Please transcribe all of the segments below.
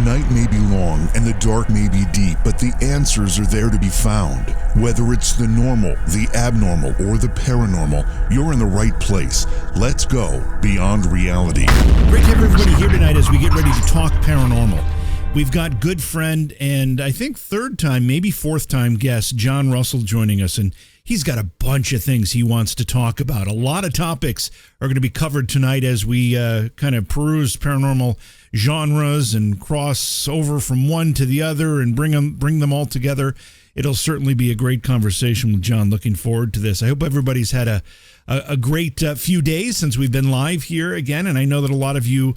night may be long and the dark may be deep, but the answers are there to be found. Whether it's the normal, the abnormal, or the paranormal, you're in the right place. Let's go beyond reality. Great to have everybody here tonight as we get ready to talk paranormal. We've got good friend and I think third time, maybe fourth time guest, John Russell joining us, and he's got a bunch of things he wants to talk about. A lot of topics are going to be covered tonight as we kind of peruse paranormal genres and cross over from one to the other and bring them all together. It'll certainly be a great conversation with John. Looking forward to this. I hope everybody's had a great few days since we've been live here again, and I know that a lot of you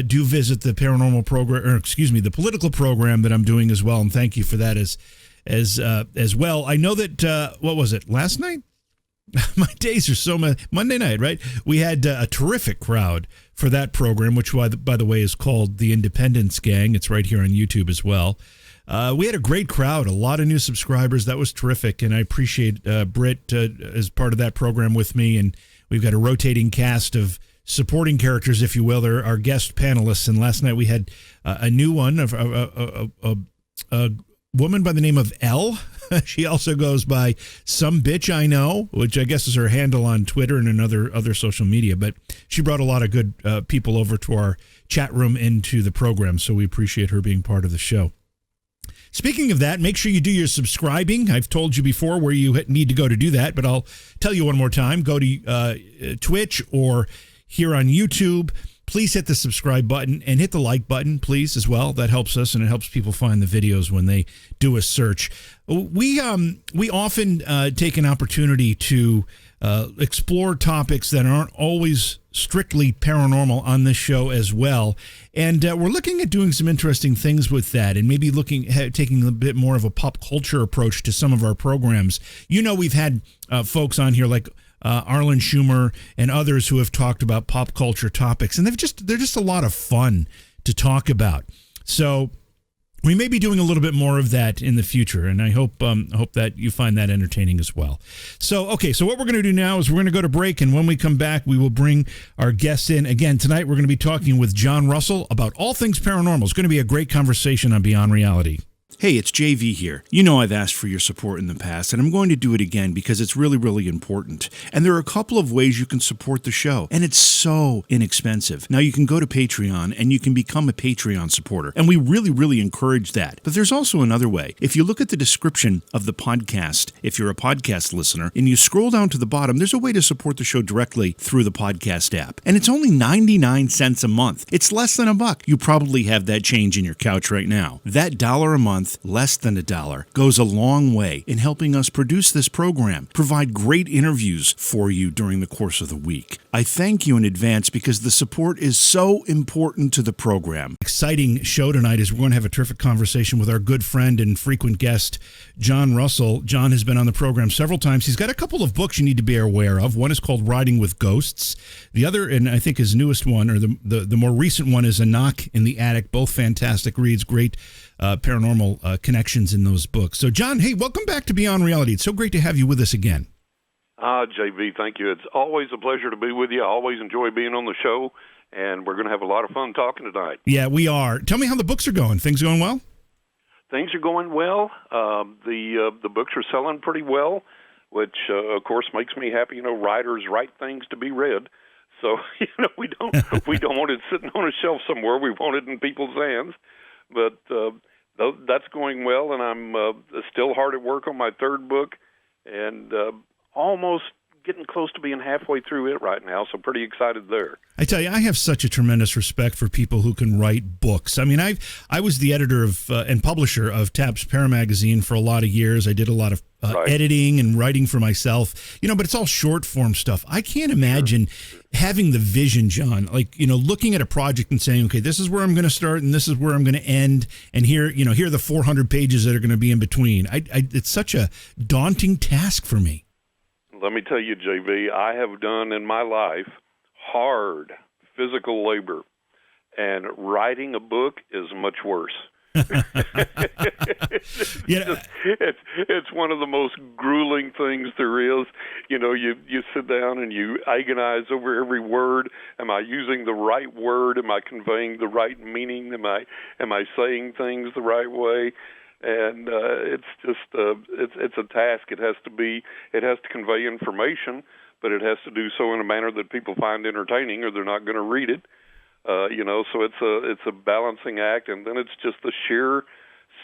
do visit the paranormal program, or excuse me, the political program that I'm doing as well, and thank you for that as well. I know that what was it, last night? My days are so much. Monday night, right? We had a terrific crowd for that program, which by the way is called the Independence Gang. It's right here on YouTube as well. We had a great crowd, a lot of new subscribers. That was terrific, and I appreciate Britt as part of that program with me. And we've got a rotating cast of supporting characters, if you will. They're our guest panelists. And last night we had a new one, of a woman by the name of Elle. She also goes by Some Bitch I Know, which I guess is her handle on Twitter and other social media. But she brought a lot of good people over to our chat room into the program, so we appreciate her being part of the show. Speaking of that, make sure you do your subscribing. I've told you before where you need to go to do that, but I'll tell you one more time. Go to Twitch or here on YouTube. Please hit the subscribe button and hit the like button, please, as well. That helps us, and it helps people find the videos when they do a search. We often take an opportunity to explore topics that aren't always strictly paranormal on this show as well. And we're looking at doing some interesting things with that, and maybe taking a bit more of a pop culture approach to some of our programs. You know, we've had folks on here like Arlen Schumer and others who have talked about pop culture topics, and they're just a lot of fun to talk about. So we may be doing a little bit more of that in the future, and I hope that you find that entertaining as well. So, okay, so what we're going to do now is we're going to go to break, and when we come back, we will bring our guests in. Again, tonight we're going to be talking with John Russell about all things paranormal. It's going to be a great conversation on Beyond Reality. Hey, it's JV here. You know I've asked for your support in the past, and I'm going to do it again because it's really, really important. And there are a couple of ways you can support the show, and it's so inexpensive. Now, you can go to Patreon, and you can become a Patreon supporter, and we really, really encourage that. But there's also another way. If you look at the description of the podcast, if you're a podcast listener, and you scroll down to the bottom, there's a way to support the show directly through the podcast app. And it's only 99 cents a month. It's less than $1. You probably have that change in your couch right now. That $1 a month, less than $1, goes a long way in helping us produce this program, provide great interviews for you during the course of the week. I thank you in advance because the support is so important to the program. Exciting show tonight is we're going to have a terrific conversation with our good friend and frequent guest, John Russell. John has been on the program several times. He's got a couple of books you need to be aware of. One is called Riding with Ghosts. The other, and I think his newest one, or the more recent one, is A Knock in the Attic. Both fantastic reads, great paranormal connections in those books. So, John, hey, welcome back to Beyond Reality. It's so great to have you with us again. JV, thank you. It's always a pleasure to be with you. I always enjoy being on the show, and we're going to have a lot of fun talking tonight. Yeah, we are. Tell me how the books are going. Things going well? Things are going well. The books are selling pretty well, which, of course, makes me happy. You know, writers write things to be read. So, you know, we don't want it sitting on a shelf somewhere. We want it in people's hands. But that's going well, and I'm still hard at work on my third book, and almost getting close to being halfway through it right now, so pretty excited there. I tell you, I have such a tremendous respect for people who can write books. I mean, I was the editor of and publisher of Tab's Paramagazine for a lot of years. I did a lot of editing and writing for myself, you know, but it's all short form stuff. I can't imagine having the vision, John, like, you know, looking at a project and saying, okay, this is where I'm going to start and this is where I'm going to end. And here, you know, here are the 400 pages that are going to be in between. It's such a daunting task for me. Let me tell you, JV, I have done in my life hard physical labor, and writing a book is much worse. It's one of the most grueling things there is. You sit down and you agonize over every word. Am I using the right word? Am I conveying the right meaning? Am I saying things the right way? And it's just it's a task. It has to convey information, but it has to do so in a manner that people find entertaining, or they're not going to read it. So it's a balancing act, and then it's just the sheer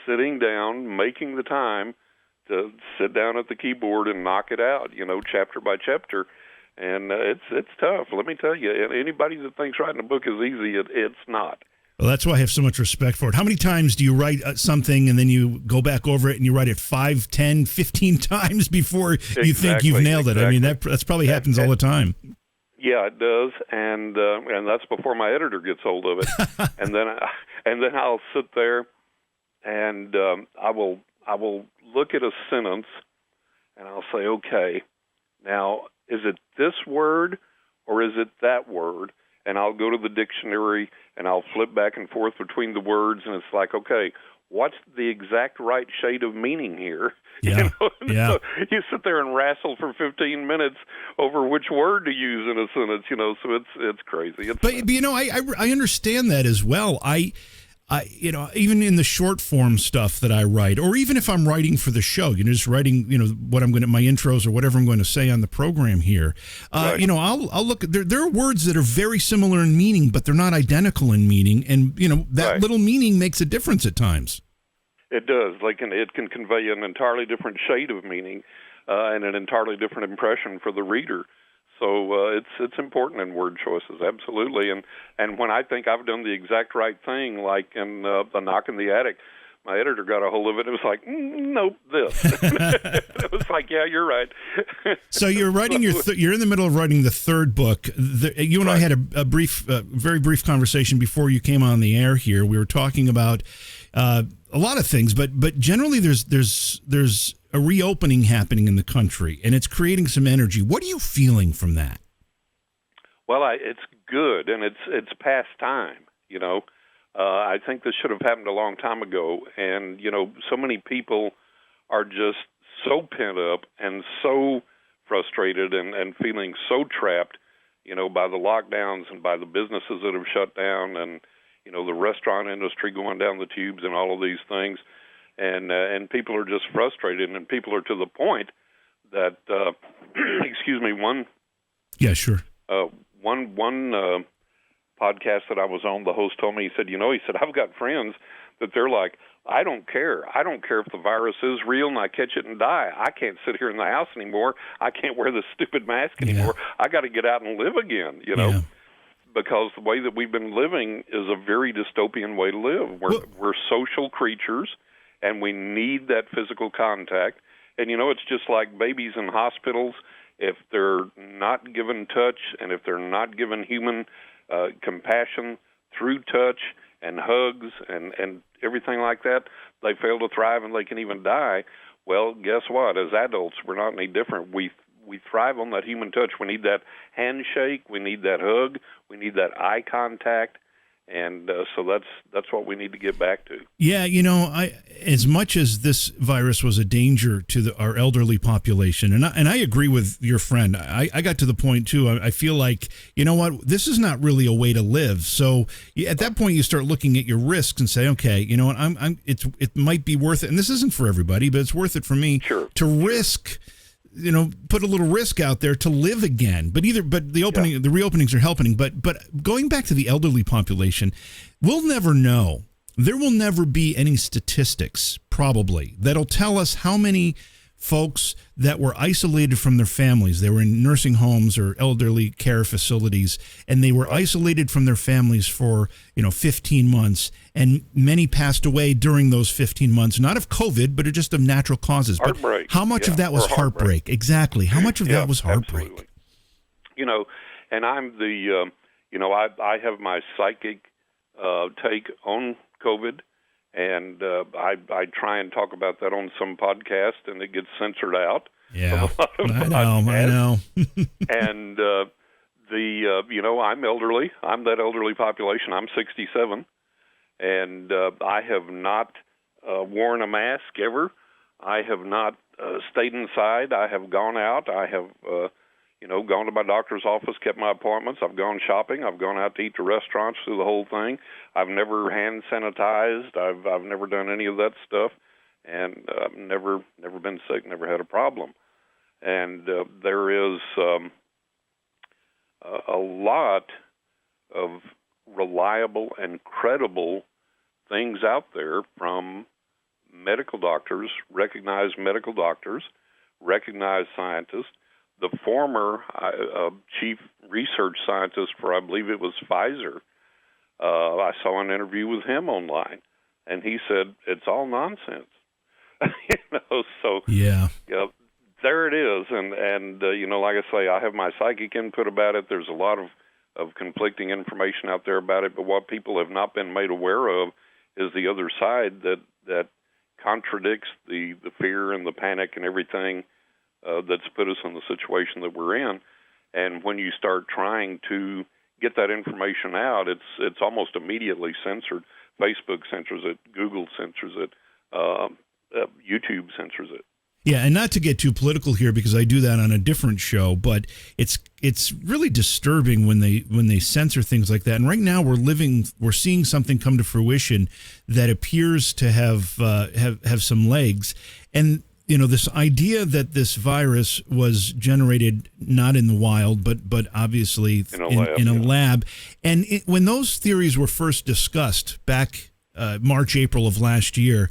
sitting down, making the time to sit down at the keyboard and knock it out, chapter by chapter. And it's tough, let me tell you. And anybody that thinks writing a book is easy, it's not. Well, that's why I have so much respect for it. How many times do you write something and then you go back over it and you write it 5, 10, 15 times before you think you've nailed it? I mean, that's probably happens all the time. Yeah, it does, and that's before my editor gets hold of it. and then I'll sit there, and I will look at a sentence, and I'll say, okay, now is it this word or is it that word? And I'll go to the dictionary and I'll flip back and forth between the words, and it's like, okay, what's the exact right shade of meaning here? Yeah. Yeah. So you sit there and wrestle for 15 minutes over which word to use in a sentence, so it's crazy. But I understand that as well. I even in the short form stuff that I write, or even if I'm writing for the show, just writing, what I'm going to, my intros or whatever I'm going to say on the program here, right. I'll look at, there are words that are very similar in meaning, but they're not identical in meaning. And, that right. little meaning makes a difference at times. It does. It can convey an entirely different shade of meaning and an entirely different impression for the reader. So it's important in word choices, absolutely. And when I think I've done the exact right thing, like in The Knock in the Attic, my editor got a hold of it. It was like, nope, this. It was like, yeah, you're right. So you're writing you're in the middle of writing the third book. You and right. I had a brief, very brief conversation before you came on the air here. We were talking about a lot of things, but generally there's a reopening happening in the country, and it's creating some energy. What are you feeling from that? Well, it's good, and it's past time. I think this should have happened a long time ago, and so many people are just so pent up and so frustrated and feeling so trapped, by the lockdowns and by the businesses that have shut down, and the restaurant industry going down the tubes and all of these things. And people are just frustrated, and people are to the point that, one. Yeah, sure. One podcast that I was on, the host told me, he said, I've got friends that they're like, I don't care. I don't care if the virus is real and I catch it and die. I can't sit here in the house anymore. I can't wear this stupid mask anymore. I got to get out and live again, Yeah. Because the way that we've been living is a very dystopian way to live. We're social creatures, and we need that physical contact. And, it's just like babies in hospitals. If they're not given touch and if they're not given human compassion through touch and hugs and everything like that, they fail to thrive and they can even die. Well, guess what? As adults, we're not any different. We thrive on that human touch. We need that handshake. We need that hug. We need that eye contact. And so that's what we need to get back to. Yeah, as much as this virus was a danger to our elderly population, and I agree with your friend. I got to the point too. I feel like this is not really a way to live. So at that point, you start looking at your risks and say, okay, it might be worth it. And this isn't for everybody, but it's worth it for me to risk. Put a little risk out there to live again. But the reopenings are helping. But going back to the elderly population, we'll never know. There will never be any statistics, probably, that'll tell us how many folks that were isolated from their families. They were in nursing homes or elderly care facilities, and they were isolated from their families for 15 months, and many passed away during those 15 months, not of COVID, but just of natural causes. Heartbreak. But how much of that was heartbreak? Exactly. How much of that was heartbreak? Absolutely. And I'm the, I have my psychic take on COVID. And I try and talk about that on some podcast, and it gets censored out. Yeah, I know. And I'm elderly. I'm that elderly population. I'm 67, And I have not worn a mask ever. I have not stayed inside. I have gone out. I have, gone to my doctor's office, kept my appointments. I've gone shopping. I've gone out to eat to restaurants through the whole thing. I've never hand sanitized. I've never done any of that stuff, and I've never been sick. Never had a problem. And there is a lot of reliable and credible things out there from medical doctors, recognized medical doctors, recognized scientists. The former chief research scientist for, I believe it was Pfizer, I saw an interview with him online, and he said, it's all nonsense. So yeah. There it is. And like I say, I have my psychic input about it. There's a lot of conflicting information out there about it, but what people have not been made aware of is the other side that contradicts the fear and the panic and everything that's put us in the situation that we're in. And when you start trying to get that information out, it's almost immediately censored. Facebook censors it, Google censors it, YouTube censors it. Yeah, and not to get too political here because I do that on a different show, but it's really disturbing when they censor things like that. And right now we're seeing something come to fruition that appears to have some legs. And this idea that this virus was generated not in the wild, but obviously in a lab. And when those theories were first discussed back March, April of last year,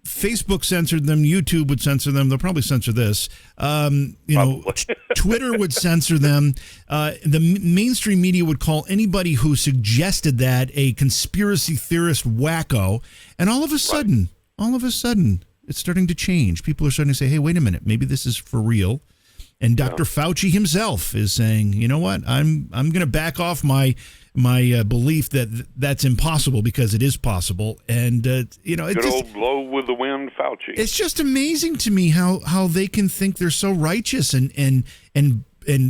Facebook censored them. YouTube would censor them. They'll probably censor this. Twitter would censor them. The mainstream media would call anybody who suggested that a conspiracy theorist wacko. And all of a sudden, it's starting to change. People are starting to say, hey, wait a minute, maybe this is for real. And Dr. Fauci himself is saying, you know what, I'm going to back off my belief that that's impossible because it is possible. And, it's good old blow with the wind, Fauci. It's just amazing to me how they can think they're so righteous and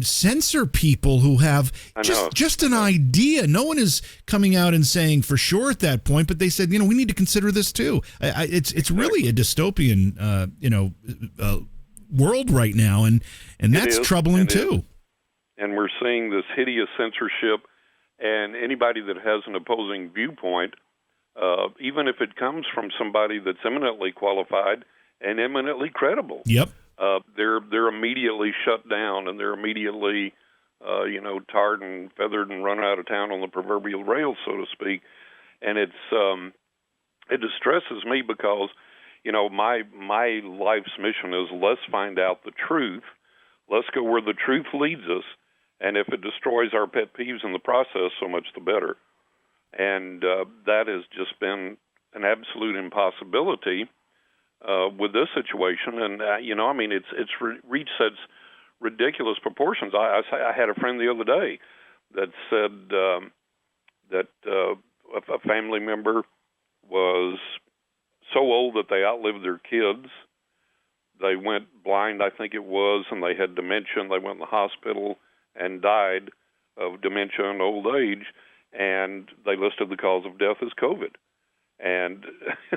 censor people who have just an idea. No one is coming out and saying for sure at that point, but they said, we need to consider this too. It's really a dystopian, world right now, and that's troubling too. And we're seeing this hideous censorship, and anybody that has an opposing viewpoint, even if it comes from somebody that's eminently qualified and eminently credible, they're immediately shut down, and they're immediately tarred and feathered and run out of town on the proverbial rails, so to speak. And it distresses me because my life's mission is let's find out the truth. Let's go where the truth leads us. And if it destroys our pet peeves in the process, so much the better. And that has just been an absolute impossibility with this situation. And, it's reached such ridiculous proportions. I had a friend the other day that said that a family member was so old that they outlived their kids. They went blind, I think it was, and they had dementia, and they went in the hospital and died of dementia and old age, and they listed the cause of death as COVID. And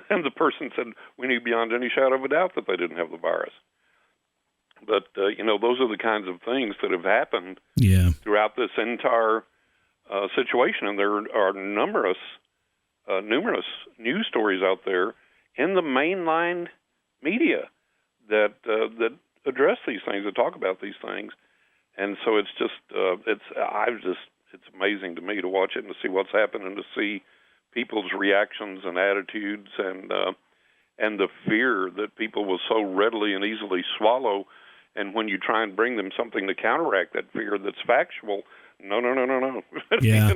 the person said, we knew beyond any shadow of a doubt that they didn't have the virus. But, those are the kinds of things that have happened throughout this entire situation, and there are numerous news stories out there in the mainline media that address these things, that talk about these things. And so it's just it's amazing to me to watch it and to see what's happening, to see people's reactions and attitudes and the fear that people will so readily and easily swallow. And when you try and bring them something to counteract that fear that's factual, no. Yeah.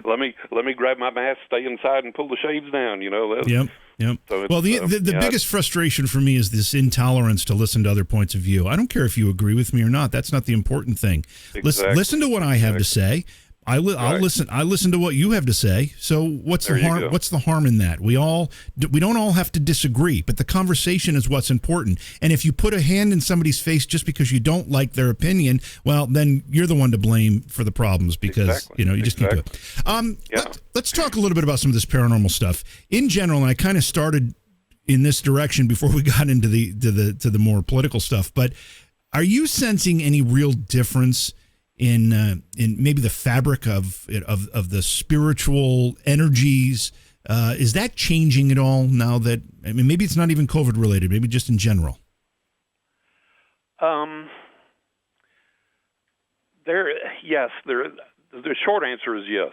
Let me grab my mask, stay inside, and pull the shades down. Yep. So the biggest frustration for me is this intolerance to listen to other points of view. I don't care if you agree with me or not. That's not the important thing. Exactly. Listen to what I have to say. I'll listen. I listen to what you have to say. So what's the harm? What's the harm in that? We don't all have to disagree, but the conversation is what's important. And if you put a hand in somebody's face just because you don't like their opinion, well, then you're the one to blame for the problems because you just can't do it. Let's talk a little bit about some of this paranormal stuff in general. And I kind of started in this direction before we got into the more political stuff. But are you sensing any real difference in maybe the fabric of the spiritual energies? Is that changing at all now that, I mean, maybe it's not even COVID related, maybe just in general? The short answer is yes.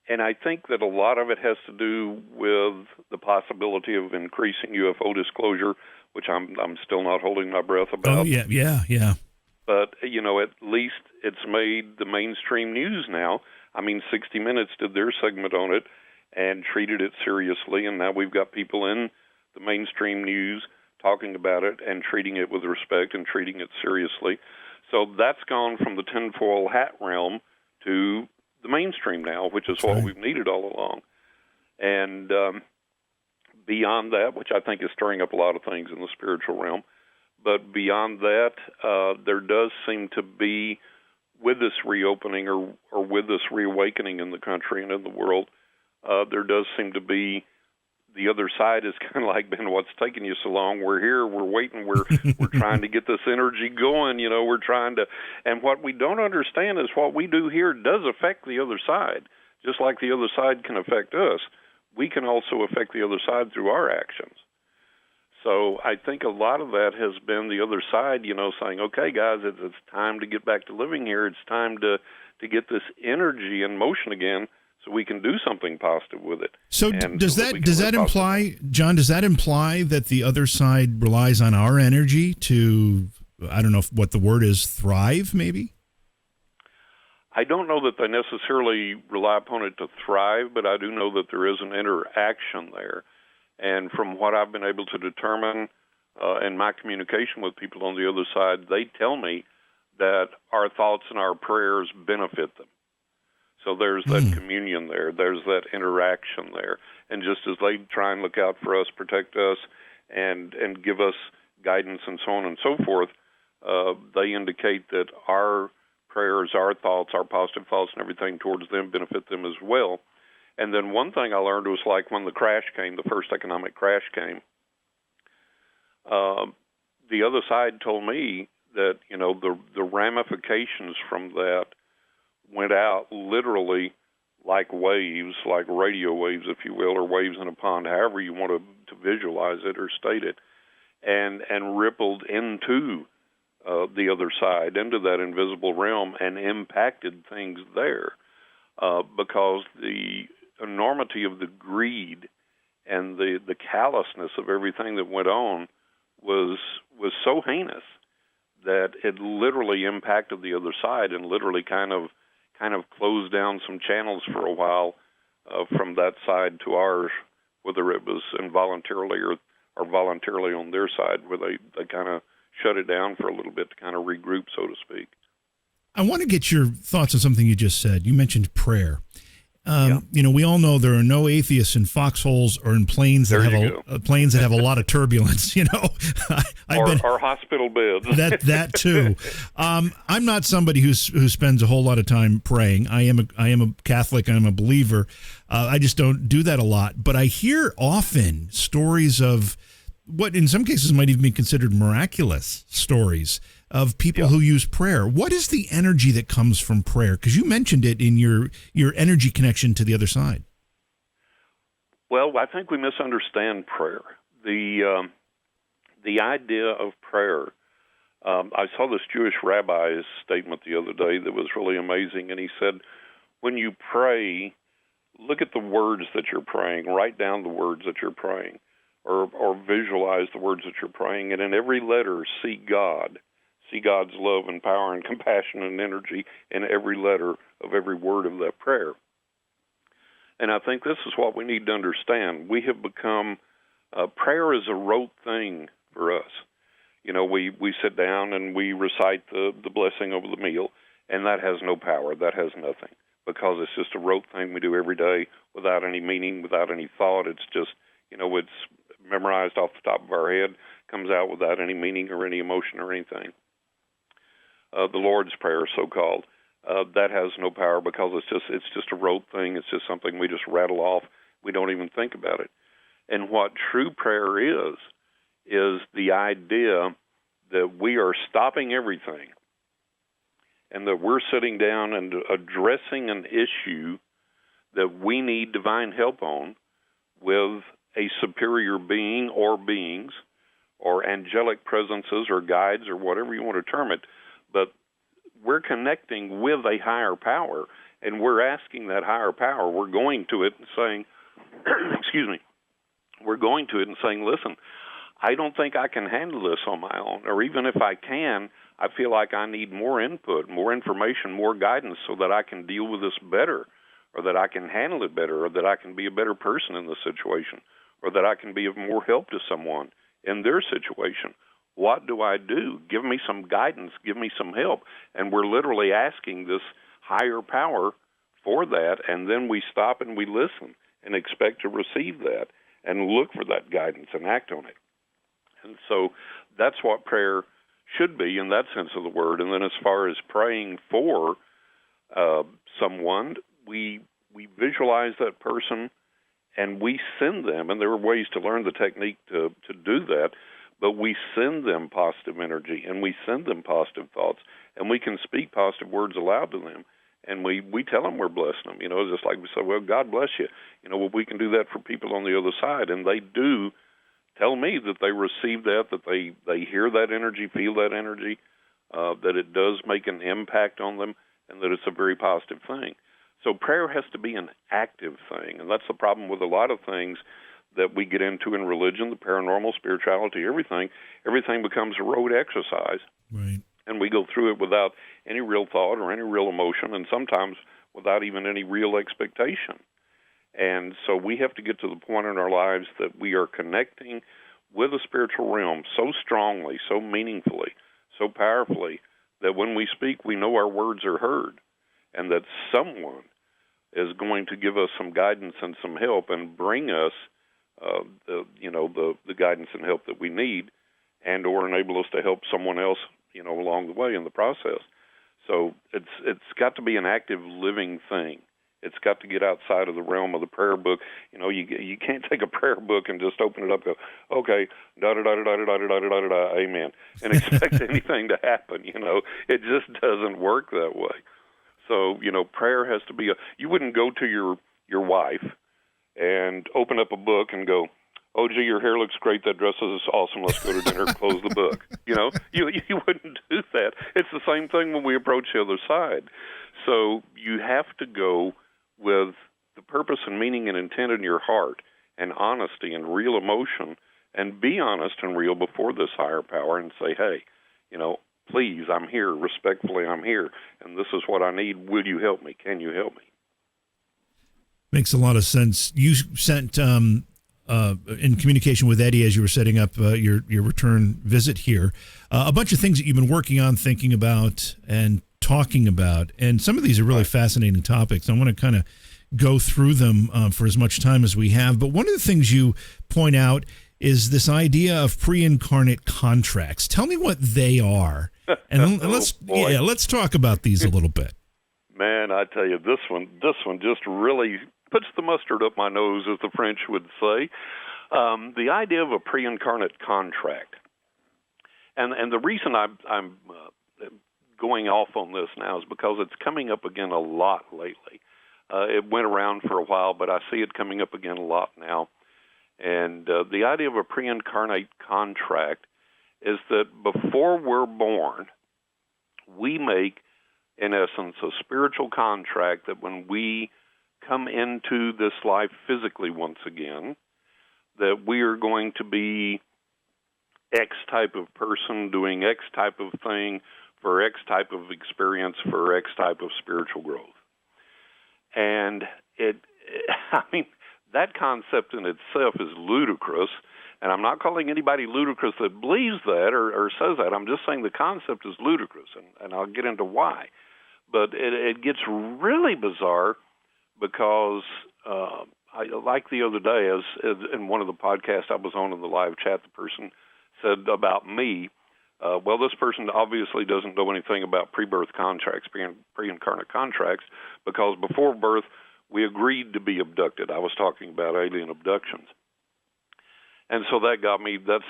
And I think that a lot of it has to do with the possibility of increasing UFO disclosure, which I'm still not holding my breath about. Oh, yeah. But, at least it's made the mainstream news now. I mean, 60 Minutes did their segment on it and treated it seriously, and now we've got people in the mainstream news talking about it and treating it with respect and treating it seriously. So that's gone from the tinfoil hat realm to the mainstream now, which is what we've needed all along. And beyond that, which I think is stirring up a lot of things in the spiritual realm, but beyond that, there does seem to be, with this reopening or with this reawakening in the country and in the world, there does seem to be, the other side has kind of like been, what's taking you so long? We're here, we're waiting, we're trying to get this energy going, we're trying to, and what we don't understand is what we do here does affect the other side. Just like the other side can affect us, we can also affect the other side through our actions. So I think a lot of that has been the other side, saying, okay, guys, it's time to get back to living here. It's time to get this energy in motion again so we can do something positive with it. So does that imply, John, does that imply that the other side relies on our energy to, I don't know what the word is, thrive maybe? I don't know that they necessarily rely upon it to thrive, but I do know that there is an interaction there. And from what I've been able to determine in my communication with people on the other side, they tell me that our thoughts and our prayers benefit them. So there's that communion there. There's that interaction there. And just as they try and look out for us, protect us, and give us guidance and so on and so forth, they indicate that our prayers, our thoughts, our positive thoughts and everything towards them benefit them as well. And then one thing I learned was like when the crash came, the first economic crash came, the other side told me that, the ramifications from that went out literally like waves, like radio waves, if you will, or waves in a pond, however you want to visualize it or state it, and rippled into the other side, into that invisible realm, and impacted things there because the enormity of the greed and the callousness of everything that went on was so heinous that it literally impacted the other side and literally kind of closed down some channels for a while from that side to ours, whether it was involuntarily or voluntarily on their side, where they kind of shut it down for a little bit to kind of regroup, so to speak. I want to get your thoughts on something you just said. You mentioned prayer. We all know there are no atheists in foxholes or in planes that have a lot of turbulence. Or hospital beds. that too. I'm not somebody who spends a whole lot of time praying. I am a Catholic. I'm a believer. I just don't do that a lot. But I hear often stories of what in some cases might even be considered miraculous stories of people who use prayer. What is the energy that comes from prayer? Because you mentioned it in your energy connection to the other side. Well, I think we misunderstand prayer. The idea of prayer, I saw this Jewish rabbi's statement the other day that was really amazing, and he said, when you pray, look at the words that you're praying, write down the words that you're praying, or visualize the words that you're praying, and in every letter, see God. See God's love and power and compassion and energy in every letter of every word of that prayer. And I think this is what we need to understand. We have become, prayer is a rote thing for us. We sit down and we recite the blessing over the meal, and that has no power. That has nothing. because it's just a rote thing we do every day without any meaning, without any thought. It's just, it's memorized off the top of our head, comes out without any meaning or any emotion or anything. The Lord's Prayer, so-called, that has no power because it's just a rote thing. It's just something we just rattle off. We don't even think about it. And what true prayer is the idea that we are stopping everything and that we're sitting down and addressing an issue that we need divine help on with a superior being or beings or angelic presences or guides or whatever you want to term it. But we're connecting with a higher power, and we're asking that higher power. We're going to it and saying, excuse me, we're going to it and saying, listen, I don't think I can handle this on my own, or even if I can, I feel like I need more input, more information, more guidance so that I can deal with this better, or that I can handle it better, or that I can be a better person in the situation, or that I can be of more help to someone in their situation. What do I do? Give me some guidance, give me some help. And we're literally asking this higher power for that, and then we stop and we listen and expect to receive that and look for that guidance and act on it. And so that's what prayer should be in that sense of the word. And then as far as praying for someone, we visualize that person and we send them, and there are ways to learn the technique to do that, but we send them positive energy and we send them positive thoughts, and we can speak positive words aloud to them. And we tell them we're blessing them, just like we say, well, God bless you. Well, we can do that for people on the other side. And they do tell me that they receive that they hear that energy, feel that energy, that it does make an impact on them, and that it's a very positive thing. So prayer has to be an active thing, and that's the problem with a lot of things that we get into in religion, the paranormal, spirituality, everything. Everything becomes a rote exercise. Right. And we go through it without any real thought or any real emotion, and sometimes without even any real expectation. And so we have to get to the point in our lives that we are connecting with the spiritual realm so strongly, so meaningfully, so powerfully, that when we speak, we know our words are heard, and that someone is going to give us some guidance and some help and bring us the guidance and help that we need, and or enable us to help someone else along the way in the process. So it's got to be an active living thing. It's got to get outside of the realm of the prayer book. You can't take a prayer book and just open it up and go, okay, da-da-da-da-da-da-da-da-da-da, amen, and expect anything to happen. It just doesn't work that way. So, prayer has to be you wouldn't go to your wife and open up a book and go, oh, gee, your hair looks great, that dress is awesome, let's go to dinner, close the book. You wouldn't do that. It's the same thing when we approach the other side. So you have to go with the purpose and meaning and intent in your heart and honesty and real emotion, and be honest and real before this higher power and say, hey, please, I'm here, respectfully, I'm here, and this is what I need. Will you help me? Can you help me? Makes a lot of sense. You sent in communication with Eddie as you were setting up your return visit here, a bunch of things that you've been working on, thinking about, and talking about. And some of these are really fascinating topics. I want to kind of go through them for as much time as we have. But one of the things you point out is this idea of pre-incarnate contracts. Tell me what they are. And let's talk about these a little bit. Man, I tell you, this one just really puts the mustard up my nose, as the French would say. The idea of a pre-incarnate contract. And the reason I'm going off on this now is because it's coming up again a lot lately. It went around for a while, but I see it coming up again a lot now. And the idea of a pre-incarnate contract is that before we're born, we make, in essence, a spiritual contract that when we come into this life physically once again, that we are going to be X type of person doing X type of thing for X type of experience for X type of spiritual growth. And that concept in itself is ludicrous, and I'm not calling anybody ludicrous that believes that or says that. I'm just saying the concept is ludicrous, and I'll get into why. But it gets really bizarre because like the other day, as in one of the podcasts I was on in the live chat, the person said about me, well, this person obviously doesn't know anything about pre-birth contracts, pre-incarnate contracts, because before birth, we agreed to be abducted. I was talking about alien abductions. And so that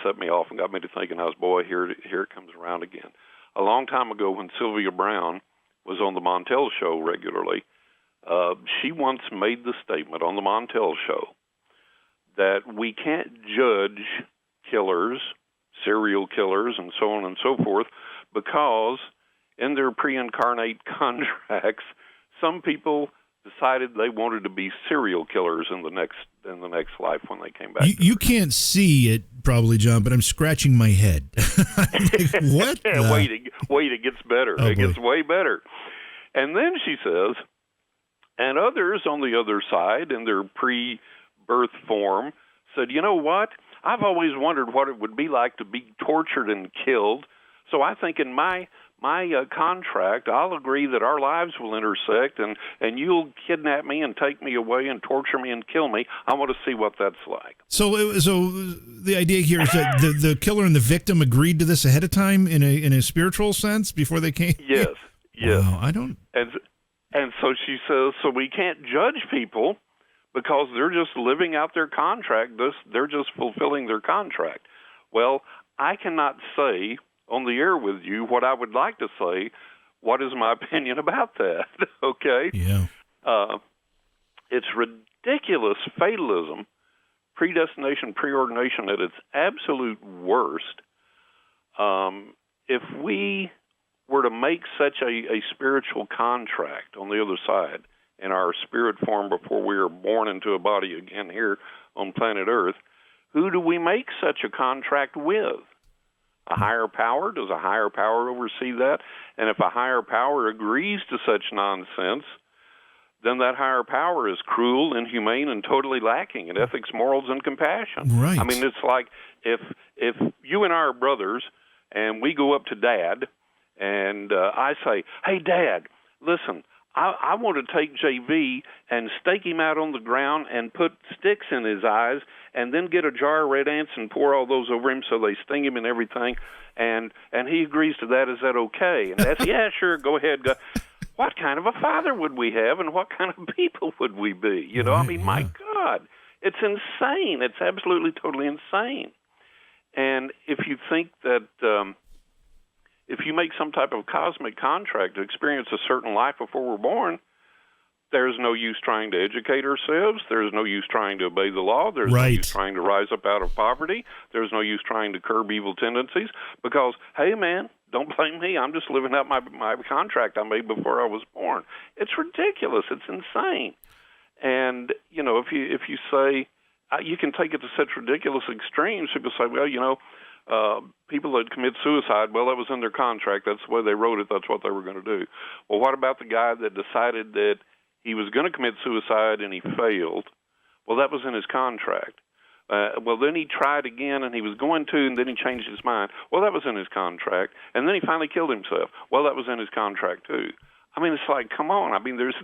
set me off and got me to thinking, I was, boy, here it comes around again. A long time ago when Sylvia Brown was on the Montel show regularly, she once made the statement on the Montel show that we can't judge killers, serial killers, and so on and so forth, because in their pre-incarnate contracts, some people decided they wanted to be serial killers in the next life when they came back. You can't see it probably, John, but I'm scratching my head. Like, what? Wait, it gets better. Oh, it gets way better. And then she says, and others on the other side in their pre-birth form said, you know what? I've always wondered what it would be like to be tortured and killed. So I think in my contract, I'll agree that our lives will intersect, and you'll kidnap me and take me away and torture me and kill me. I want to see what that's like. So the idea here is that the killer and the victim agreed to this ahead of time in a spiritual sense before they came? Yes. Wow, I don't... And so she says, so we can't judge people because they're just living out their contract. They're just fulfilling their contract. Well, I cannot say on the air with you what I would like to say. What is my opinion about that? Okay? Yeah. It's ridiculous fatalism, predestination, preordination at its absolute worst. If we were to make such a spiritual contract on the other side in our spirit form before we are born into a body again here on planet Earth, who do we make such a contract with? A higher power? Does a higher power oversee that? And if a higher power agrees to such nonsense, then that higher power is cruel, inhumane, and totally lacking in ethics, morals, and compassion. Right. I mean, it's like if you and I are brothers and we go up to Dad and I say, hey, Dad, listen, I want to take JV and stake him out on the ground and put sticks in his eyes and then get a jar of red ants and pour all those over him so they sting him and everything. And he agrees to that. Is that okay? And that's, yeah, sure, go ahead. Go. What kind of a father would we have and what kind of people would we be? You know, right, I mean, my God, it's insane. It's absolutely, totally insane. And if you think that if you make some type of cosmic contract to experience a certain life before we're born, there's no use trying to educate ourselves. There's no use trying to obey the law. There's no use trying to rise up out of poverty. There's no use trying to curb evil tendencies because, hey, man, don't blame me. I'm just living out my contract I made before I was born. It's ridiculous. It's insane. And, you know, if you say, you can take it to such ridiculous extremes, people say, well, you know, people that commit suicide, well, that was in their contract. That's the way they wrote it. That's what they were going to do. Well, what about the guy that decided that he was going to commit suicide and he failed? Well, that was in his contract. Well, then he tried again and he was going to, and then he changed his mind. Well, that was in his contract. And then he finally killed himself. Well, that was in his contract too. I mean, it's like, come on. I mean, there's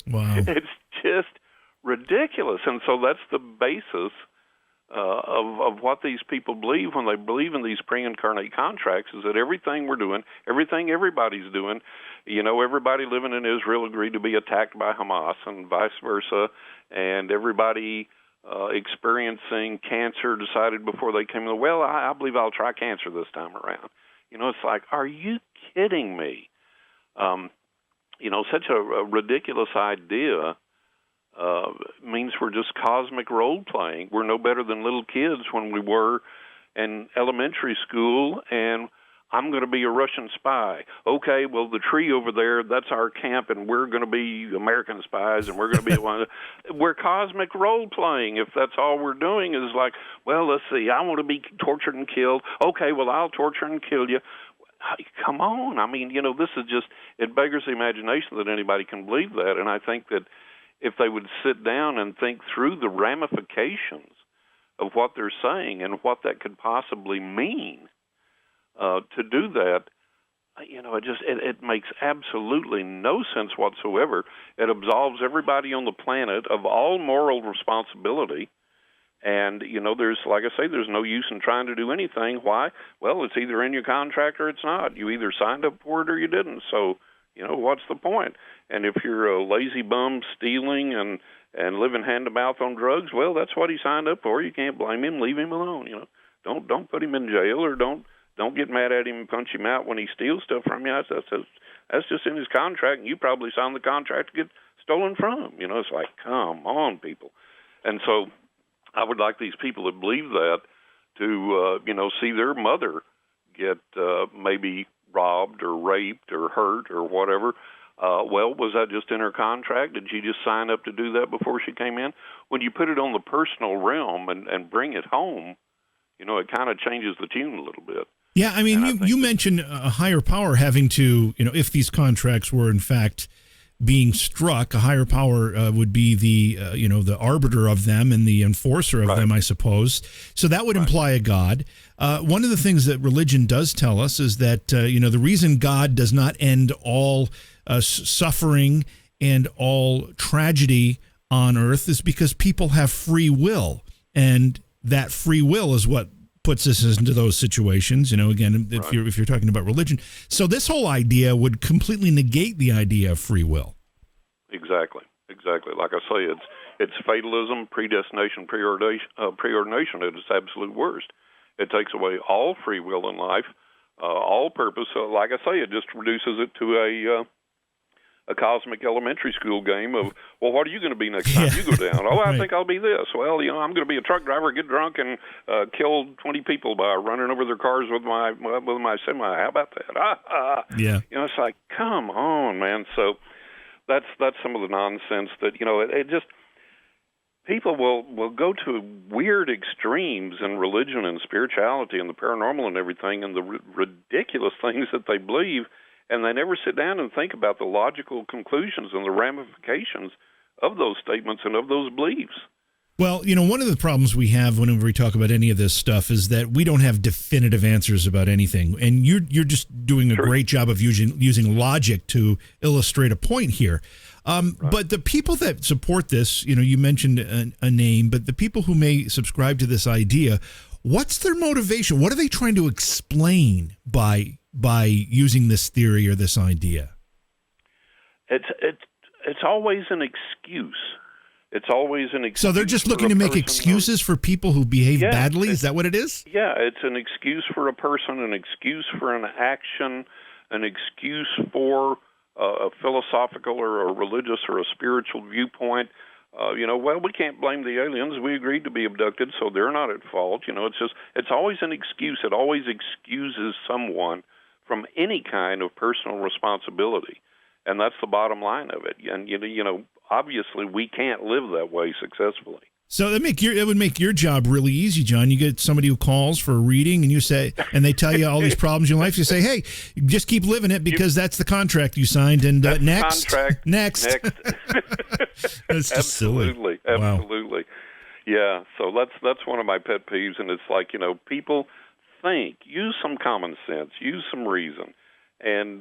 wow. It's just ridiculous. And so that's the basis of what these people believe when they believe in these pre-incarnate contracts, is that everything we're doing, everything everybody's doing, you know, everybody living in Israel agreed to be attacked by Hamas and vice versa, and everybody experiencing cancer decided before they came in, well, I believe I'll try cancer this time around. You know, it's like, are you kidding me? You know, such a ridiculous idea means we're just cosmic role-playing. We're no better than little kids when we were in elementary school, and I'm going to be a Russian spy. Okay, well, the tree over there, that's our camp, and we're going to be American spies, and we're going to be one. We're cosmic role-playing. If that's all we're doing is like, well, let's see, I want to be tortured and killed. Okay, well, I'll torture and kill you. Come on. I mean, you know, this is just, it beggars the imagination that anybody can believe that, and I think that if they would sit down and think through the ramifications of what they're saying and what that could possibly mean, to do that, it makes absolutely no sense whatsoever. It absolves everybody on the planet of all moral responsibility. And, there's, like I say, there's no use in trying to do anything. Why? Well, it's either in your contract or it's not. You either signed up for it or you didn't. So, what's the point? And if you're a lazy bum stealing and living hand to mouth on drugs, well, that's what he signed up for. You can't blame him. Leave him alone. Don't put him in jail, or don't get mad at him and punch him out when he steals stuff from you. That's just in his contract, and you probably signed the contract to get stolen from. It's like, come on, people. And so I would like these people that believe that to, see their mother get maybe robbed or raped or hurt or whatever. Well, was that just in her contract? Did she just sign up to do that before she came in? When you put it on the personal realm and bring it home, it kind of changes the tune a little bit. Yeah, I mean, you mentioned a higher power having to, if these contracts were in fact being struck, a higher power would be the arbiter of them and the enforcer of them, I suppose. So that would imply a God. One of the things that religion does tell us is that, the reason God does not end all suffering and all tragedy on earth is because people have free will. And that free will is what puts us into those situations, again, if you're talking about religion. So this whole idea would completely negate the idea of free will. Exactly. Like I say, it's fatalism, predestination, preordination at its absolute worst. It takes away all free will in life, all purpose. Like I say, it just reduces it to a cosmic elementary school game of, well, what are you going to be next time you go down? Oh, I think I'll be this. Well, I'm going to be a truck driver, get drunk, and kill 20 people by running over their cars with my semi. How about that? Yeah. It's like, come on, man. So that's some of the nonsense that, it just, people will go to weird extremes in religion and spirituality and the paranormal and everything, and the ridiculous things that they believe. And they never sit down and think about the logical conclusions and the ramifications of those statements and of those beliefs. Well, one of the problems we have whenever we talk about any of this stuff is that we don't have definitive answers about anything. And you're just doing a great job of using logic to illustrate a point here. But the people that support this, you mentioned a name, but the people who may subscribe to this idea, what's their motivation? What are they trying to explain by using this theory or this idea? It's always an excuse. It's always an excuse. So they're just looking to make excuses for people who behave badly? Is that what it is? Yeah, it's an excuse for a person, an excuse for an action, an excuse for a philosophical or a religious or a spiritual viewpoint. Well, we can't blame the aliens. We agreed to be abducted, so they're not at fault. It's always an excuse. It always excuses someone from any kind of personal responsibility. And that's the bottom line of it. And, obviously we can't live that way successfully. So it would make your job really easy, John. You get somebody who calls for a reading and they tell you all these problems in your life. You say, hey, just keep living it because that's the contract you signed. And next. It's just absolutely. Silly. Absolutely. Wow. Yeah. So that's one of my pet peeves. And it's like, people think, use some common sense, use some reason, and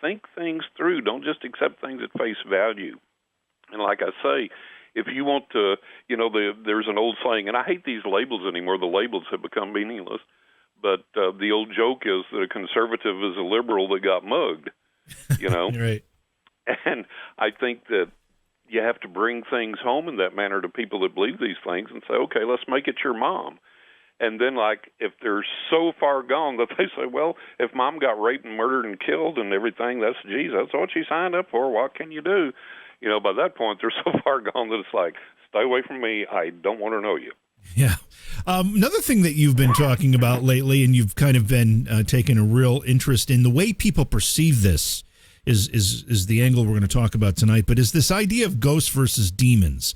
think things through. Don't just accept things at face value. And like I say, if you want to, there's an old saying, and I hate these labels anymore. The labels have become meaningless. But the old joke is that a conservative is a liberal that got mugged, Right. And I think that you have to bring things home in that manner to people that believe these things and say, okay, let's make it your mom. And then, if they're so far gone that they say, well, if mom got raped and murdered and killed and everything, that's what she signed up for. What can you do? By that point, they're so far gone that it's like, stay away from me. I don't want to know you. Yeah. Another thing that you've been talking about lately, and you've kind of been taking a real interest in the way people perceive this, is the angle we're going to talk about tonight. But is this idea of ghosts versus demons?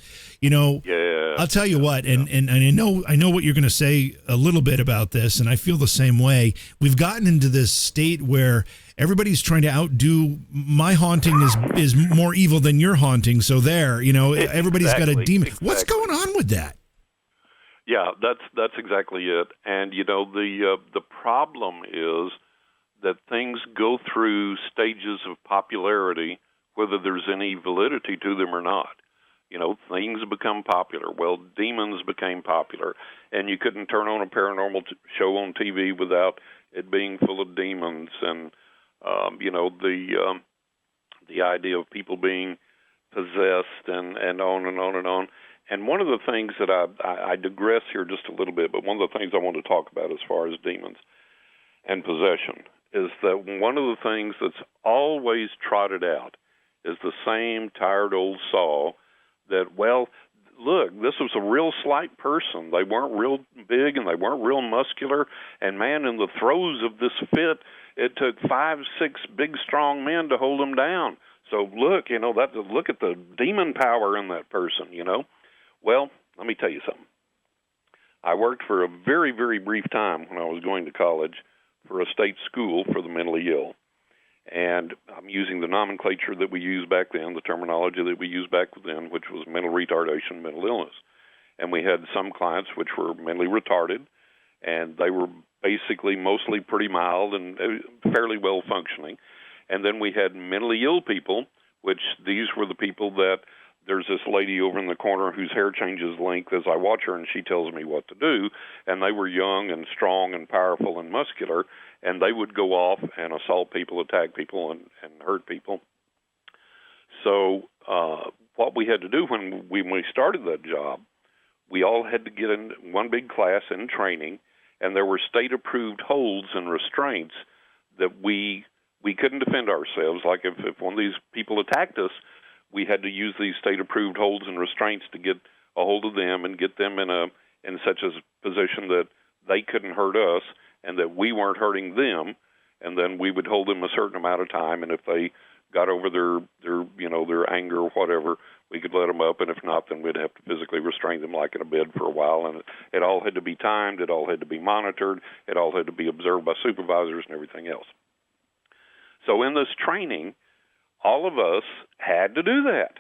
I'll tell you what, and I know what you're going to say a little bit about this, and I feel the same way. We've gotten into this state where everybody's trying to outdo my haunting is more evil than your haunting. So everybody's got a demon. Exactly. What's going on with that? Yeah, that's exactly it. And the problem is that things go through stages of popularity, whether there's any validity to them or not. You know, things become popular. Well, demons became popular, and you couldn't turn on a paranormal show on TV without it being full of demons, and you know, the idea of people being possessed, and on and on and on. And one of the things that I digress here just a little bit, but one of the things I want to talk about as far as demons and possession is that one of the things that's always trotted out is the same tired old saw that, well, look, this was a real slight person. They weren't real big and they weren't real muscular. And, man, in the throes of this fit, it took 5, 6 big, strong men to hold them down. So, look, you know, look at the demon power in that person, you know. Well, let me tell you something. I worked for a very, very brief time when I was going to college for a state school for the mentally ill. And I'm using the nomenclature that we used back then, the terminology that we used back then, which was mental retardation, mental illness. And we had some clients which were mentally retarded, and they were basically mostly pretty mild and fairly well functioning. And then we had mentally ill people, which these were the people that there's this lady over in the corner whose hair changes length as I watch her, and she tells me what to do. And they were young and strong and powerful and muscular, and they would go off and assault people, attack people, and hurt people. So what we had to do when we started that job, we all had to get in one big class in training, and there were state-approved holds and restraints that we couldn't defend ourselves. Like if one of these people attacked us, we had to use these state-approved holds and restraints to get a hold of them and get them in such a position that they couldn't hurt us and that we weren't hurting them. And then we would hold them a certain amount of time, and if they got over their anger or whatever, we could let them up, and if not, then we'd have to physically restrain them like in a bed for a while. And it all had to be timed, it all had to be monitored, it all had to be observed by supervisors and everything else. So in this training, all of us had to do that.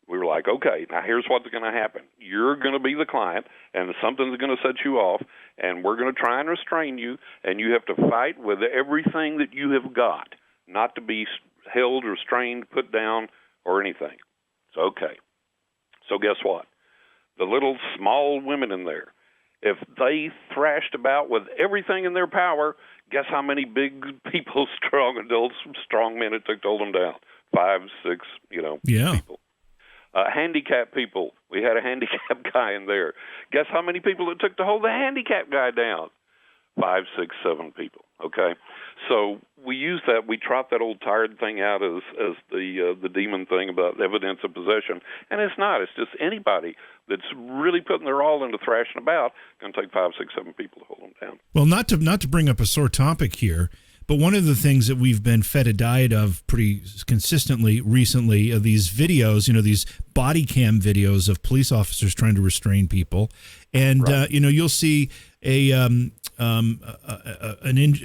We were like, okay, now here's what's going to happen. You're going to be the client, and something's going to set you off, and we're going to try and restrain you, and you have to fight with everything that you have got, not to be held, restrained, put down, or anything. So, okay. So guess what? The little small women in there, if they thrashed about with everything in their power, guess how many big people, strong adults, strong men it took to hold them down? 5, 6, people. Handicapped people. We had a handicapped guy in there. Guess how many people it took to hold the handicapped guy down? 5, 6, 7 people. Okay, so we use that. We trot that old tired thing out as the demon thing about evidence of possession, and it's not. It's just anybody that's really putting their all into thrashing about going to take 5, 6, 7 people to hold them down. Well, not to bring up a sore topic here, but one of the things that we've been fed a diet of pretty consistently recently are these videos, these body cam videos of police officers trying to restrain people. And, right. You'll see a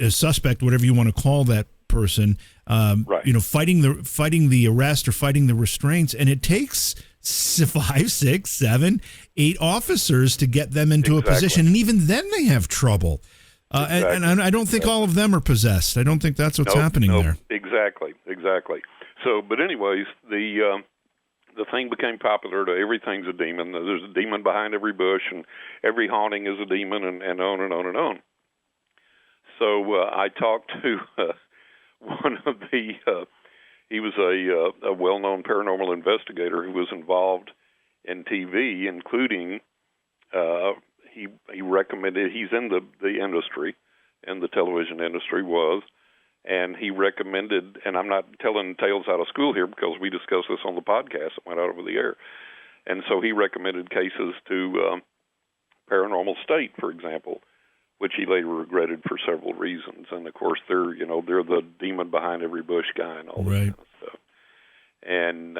suspect, whatever you want to call that person, right. fighting the arrest or fighting the restraints. And it takes 5, 6, 7, 8 officers to get them into a position. And even then they have trouble. Exactly. And I don't think all of them are possessed. I don't think that's what's happening there. Exactly. So, but anyways, the thing became popular to everything's a demon. There's a demon behind every bush, and every haunting is a demon, and on and on and on. So I talked to one of he was a well-known paranormal investigator who was involved in TV, including he recommended, he's in the industry, and the television industry was, and he recommended, and I'm not telling tales out of school here because we discussed this on the podcast that went out over the air, and so he recommended cases to Paranormal State, for example, which he later regretted for several reasons, and of course they're the demon behind every bush guy and all that kind of stuff. And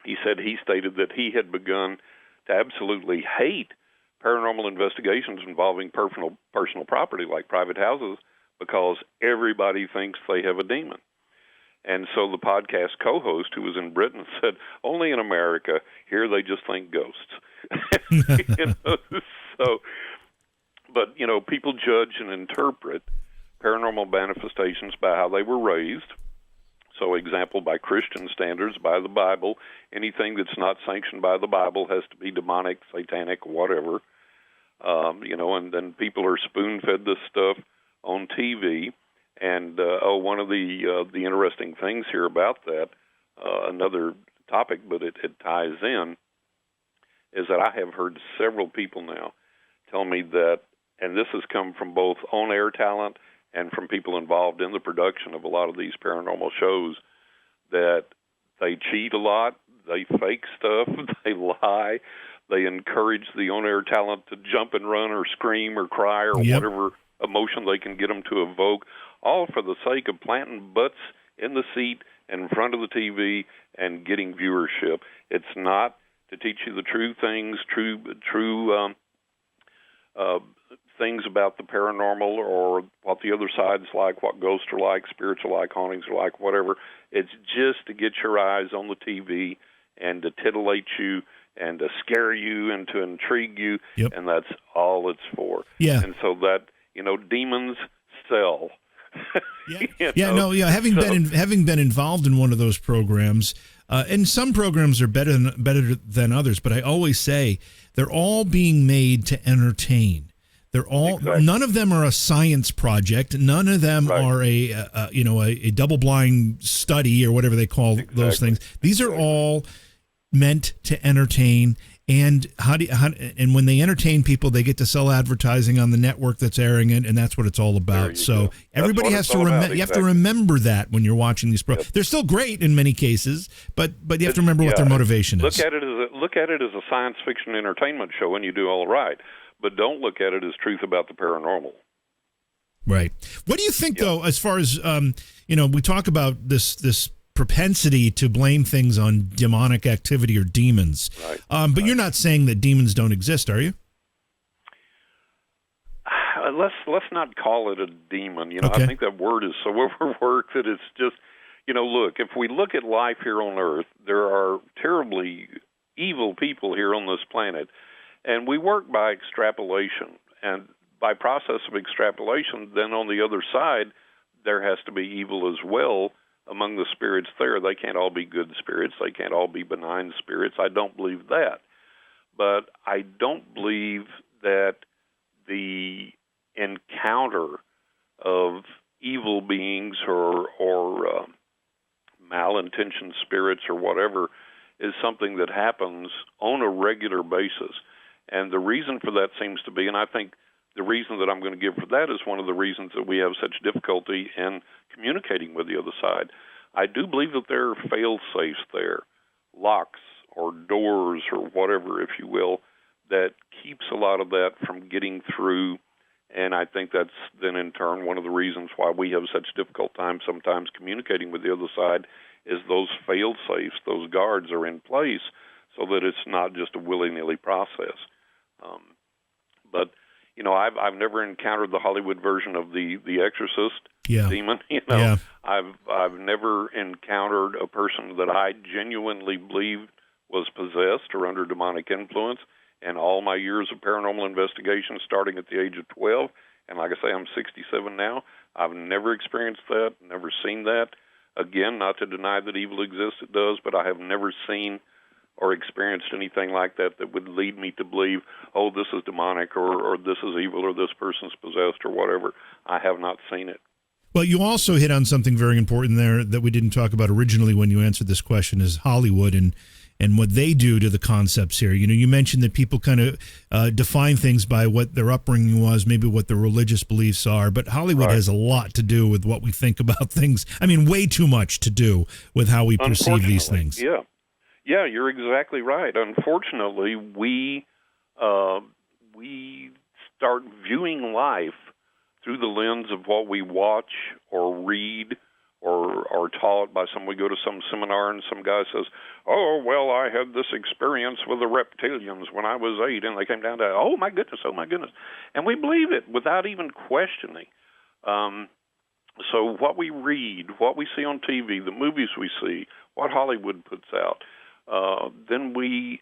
he stated that he had begun to absolutely hate paranormal investigations involving personal property like private houses because everybody thinks they have a demon. And so the podcast co-host, who was in Britain, said, only in America, here they just think ghosts. But people judge and interpret paranormal manifestations by how they were raised. So, example, by Christian standards, by the Bible. Anything that's not sanctioned by the Bible has to be demonic, satanic, whatever. And then people are spoon-fed this stuff on TV. And one of the interesting things here about that, another topic, but it ties in, is that I have heard several people now tell me that, and this has come from both on-air talent and from people involved in the production of a lot of these paranormal shows, that they cheat a lot, they fake stuff, they lie, they encourage the on-air talent to jump and run or scream or cry or whatever emotion they can get them to evoke, all for the sake of planting butts in the seat in front of the TV and getting viewership. It's not to teach you the true things, true things about the paranormal or what the other side's like, what ghosts are like, spirits are like, hauntings are like, whatever. It's just to get your eyes on the TV and to titillate you and to scare you and to intrigue you, and that's all it's for. Yeah. And so that, demons sell. Having been involved in one of those programs, and some programs are better than others, but I always say they're all being made to entertain. They're all none of them are a science project. None of them are a double-blind study or whatever they call those things. These are all meant to entertain. And and when they entertain people, they get to sell advertising on the network that's airing it, and that's what it's all about. So everybody has to remember. You have to remember that when you're watching these programs. They're still great in many cases, but you have to remember what their motivation is. Look at it as a science fiction entertainment show, and you do all right. But don't look at it as truth about the paranormal. Right. What do you think, though, as far as we talk about this propensity to blame things on demonic activity or demons. But you're not saying that demons don't exist, are you? Let's not call it a demon. I think that word is so overworked that it's just, look, if we look at life here on Earth, there are terribly evil people here on this planet, and we work by extrapolation. And by process of extrapolation, then on the other side, there has to be evil as well. Among the spirits there, they can't all be good spirits. They can't all be benign spirits. I don't believe that. But I don't believe that the encounter of evil beings or malintentioned spirits or whatever is something that happens on a regular basis. And the reason for that seems to be, and I think the reason that I'm going to give for that is one of the reasons that we have such difficulty in communicating with the other side. I do believe that there are fail-safes there, locks or doors or whatever, if you will, that keeps a lot of that from getting through. And I think that's then in turn one of the reasons why we have such difficult time sometimes communicating with the other side is those fail-safes, those guards are in place so that it's not just a willy-nilly process. But I've never encountered the Hollywood version of the Exorcist demon. I've never encountered a person that I genuinely believed was possessed or under demonic influence. And all my years of paranormal investigation, starting at the age of 12, and like I say, I'm 67 now. I've never experienced that, never seen that. Again, not to deny that evil exists, it does, but I have never seen or experienced anything like that would lead me to believe, oh, this is demonic or this is evil or this person's possessed or whatever. I have not seen it. Well, you also hit on something very important there that we didn't talk about originally when you answered this question is Hollywood and what they do to the concepts here. You mentioned that people kind of define things by what their upbringing was, maybe what their religious beliefs are, but Hollywood has a lot to do with what we think about things. I mean, way too much to do with how we perceive these things. Yeah, you're exactly right. Unfortunately, we start viewing life through the lens of what we watch or read or are taught by some. We go to some seminar and some guy says, oh, well, I had this experience with the reptilians when I was 8, and they came down to, oh, my goodness. And we believe it without even questioning. So what we read, what we see on TV, the movies we see, what Hollywood puts out, then we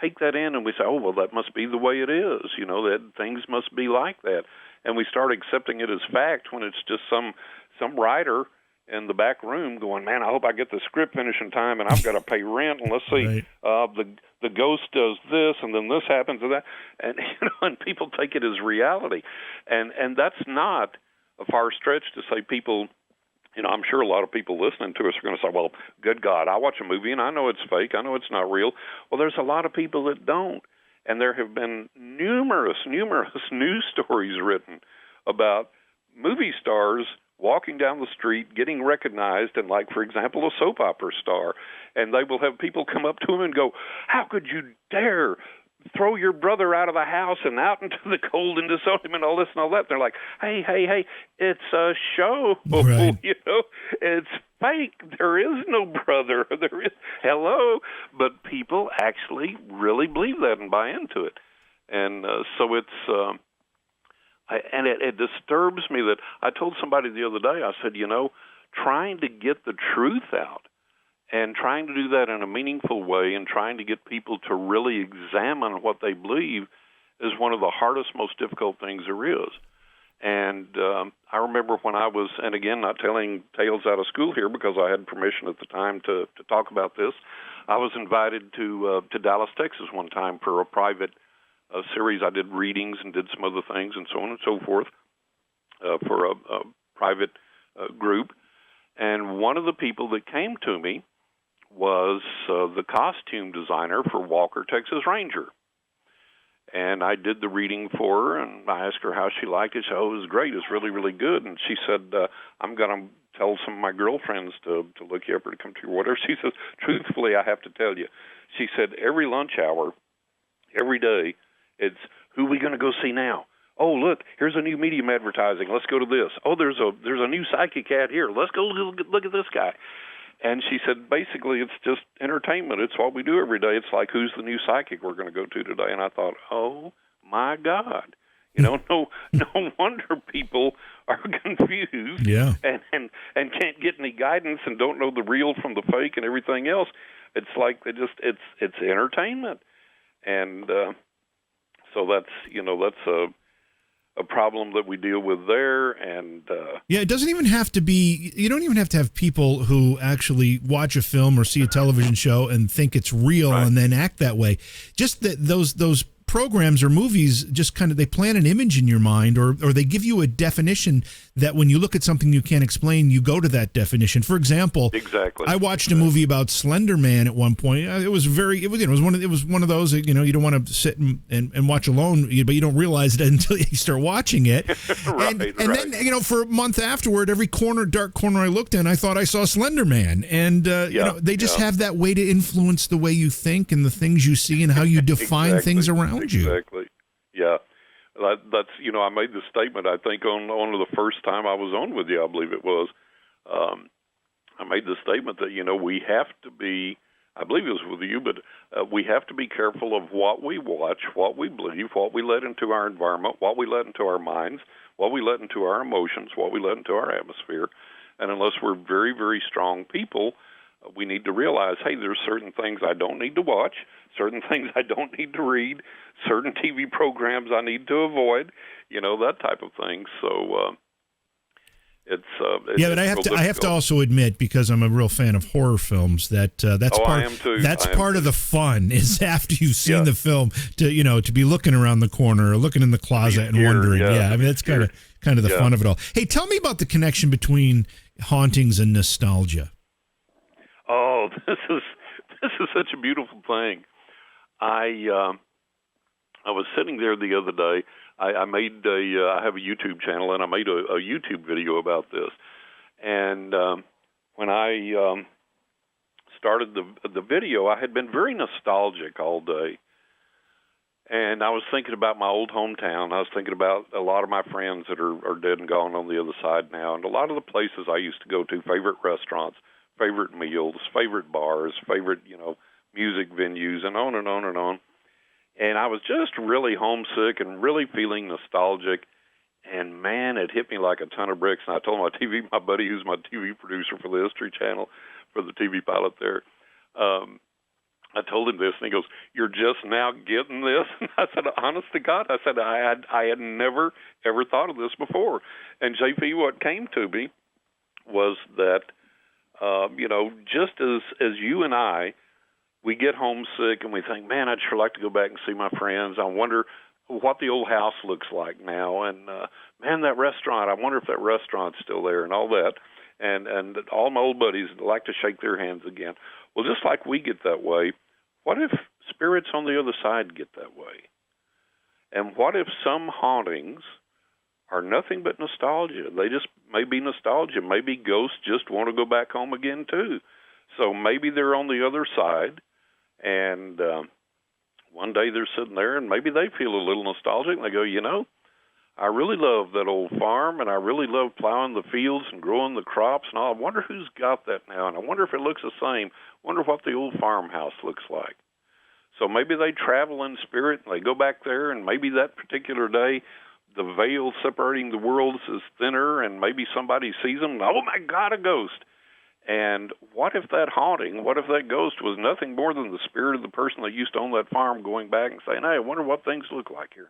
take that in and we say, oh, well, that must be the way it is, that things must be like that. And we start accepting it as fact when it's just some writer in the back room going, man, I hope I get the script finished in time, and I've got to pay rent, and let's see, right. the ghost does this, and then this happens, and that, and and people take it as reality, and that's not a far stretch to say people. I'm sure a lot of people listening to us are going to say, well, good God, I watch a movie and I know it's fake, I know it's not real. Well, there's a lot of people that don't, and there have been numerous news stories written about movie stars walking down the street, getting recognized, and like, for example, a soap opera star, and they will have people come up to them and go, how could you dare throw your brother out of the house and out into the cold and disown him and all this and all that? And they're like, hey, it's a show, right. It's fake. There is no brother. There is, hello. But people actually really believe that and buy into it. And so it's... it disturbs me that I told somebody the other day, I said, trying to get the truth out and trying to do that in a meaningful way and trying to get people to really examine what they believe is one of the hardest, most difficult things there is. And I remember when I was, and again, not telling tales out of school here because I had permission at the time to talk about this, I was invited to Dallas, Texas one time for a private series. I did readings and did some other things and so on and so forth for a private group. And one of the people that came to me was the costume designer for Walker, Texas Ranger. And I did the reading for her, and I asked her how she liked it. She said, oh, it was great. It's really, really good. And she said, I'm going to tell some of my girlfriends to look you up or to come to you or whatever. She says, truthfully, I have to tell you. She said, every lunch hour, every day, it's, who are we going to go see now? Oh, look, here's a new medium advertising. Let's go to this. Oh, there's a new psychic ad here. Let's go look at this guy. And she said, basically, it's just entertainment. It's what we do every day. It's like, who's the new psychic we're going to go to today? And I thought, oh, my God. No wonder people are confused and can't get any guidance and don't know the real from the fake and everything else. It's like it's entertainment. And so that's a problem that we deal with there. And it doesn't even have to be, you don't even have to have people who actually watch a film or see a television show and think it's real and then act that way. Just that those programs or movies just kind of, they plant an image in your mind, or they give you a definition that when you look at something you can't explain, you go to that definition. For example, I watched a movie about Slender Man at one point. It was one of those, you don't want to sit and watch alone, but you don't realize it until you start watching it. And then, for a month afterward, every dark corner I looked in, I thought I saw Slender Man. And, they just have that way to influence the way you think and the things you see and how you define things around you. Exactly. Yeah. That's, I made the statement, I think, on the first time I was on with you, I believe it was. I made the statement that, we have to be, I believe it was with you, but we have to be careful of what we watch, what we believe, what we let into our environment, what we let into our minds, what we let into our emotions, what we let into our atmosphere. And unless we're very, very strong people, we need to realize, hey, there's certain things I don't need to watch, certain things I don't need to read, certain TV programs I need to avoid, that type of thing. So but I have to also admit, because I'm a real fan of horror films, that's part of the fun is after you've seen the film to be looking around the corner or looking in the closet and wondering. I mean, that's kind of the fun of it all. Hey, tell me about the connection between hauntings and nostalgia. Oh, this is such a beautiful thing. I was sitting there the other day. I have a YouTube channel, and I made a YouTube video about this. And when I started the video, I had been very nostalgic all day. And I was thinking about my old hometown. I was thinking about a lot of my friends that are dead and gone on the other side now, and a lot of the places I used to go to, favorite restaurants, favorite meals, favorite bars, favorite, music venues, and on and on and on. And I was just really homesick and really feeling nostalgic. And, man, it hit me like a ton of bricks. And I told my buddy who's my TV producer for the History Channel, for the TV pilot there, I told him this, and he goes, "You're just now getting this?" And I said, "Honest to God," I said, I had never, ever thought of this before. And JP, what came to me was that, just as you and I, we get homesick and we think, man, I'd sure like to go back and see my friends. I wonder what the old house looks like now. And, man, that restaurant, I wonder if that restaurant's still there and all that. And all my old buddies like to shake their hands again. Well, just like we get that way, what if spirits on the other side get that way? And what if some hauntings are nothing but nostalgia? They just may be nostalgia. Maybe ghosts just want to go back home again, too. So maybe they're on the other side, and one day they're sitting there, and maybe they feel a little nostalgic, and they go, I really love that old farm, and I really love plowing the fields and growing the crops and all. I wonder who's got that now, and I wonder if it looks the same. I wonder what the old farmhouse looks like. So maybe they travel in spirit, and they go back there, and maybe that particular day the veil separating the worlds is thinner, and maybe somebody sees them, and, oh, my God, a ghost. And what if that haunting, what if that ghost was nothing more than the spirit of the person that used to own that farm going back and saying, hey, I wonder what things look like here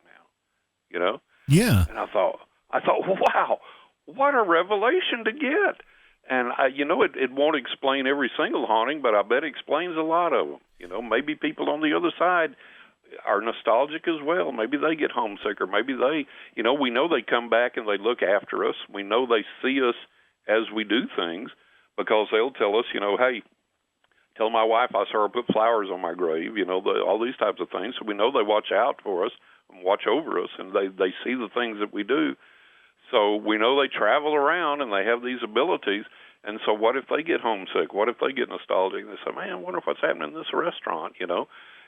now, Yeah. And I thought, wow, what a revelation to get. And, it won't explain every single haunting, but I bet it explains a lot of them. Maybe people on the other side are nostalgic as well. Maybe they get homesick, or maybe they, we know they come back and they look after us. We know they see us as we do things, because they'll tell us, hey, tell my wife I saw her put flowers on my grave, all these types of things. So we know they watch out for us and watch over us, and they see the things that we do. So we know they travel around and they have these abilities. And so what if they get homesick? What if they get nostalgic? They say, man, I wonder what's happening in this restaurant,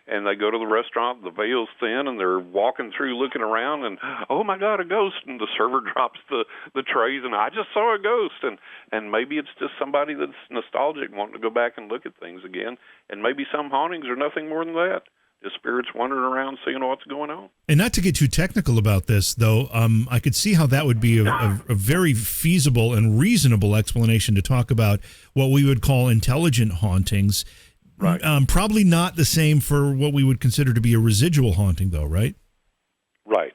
And they go to the restaurant, the veil's thin, and they're walking through looking around, and, oh, my God, a ghost. And the server drops the trays, and I just saw a ghost. And maybe it's just somebody that's nostalgic, wanting to go back and look at things again. And maybe some hauntings are nothing more than that. Just spirits wandering around seeing what's going on. And not to get too technical about this, though, I could see how that would be a very feasible and reasonable explanation to talk about what we would call intelligent hauntings. Right. Probably not the same for what we would consider to be a residual haunting, though, right? Right.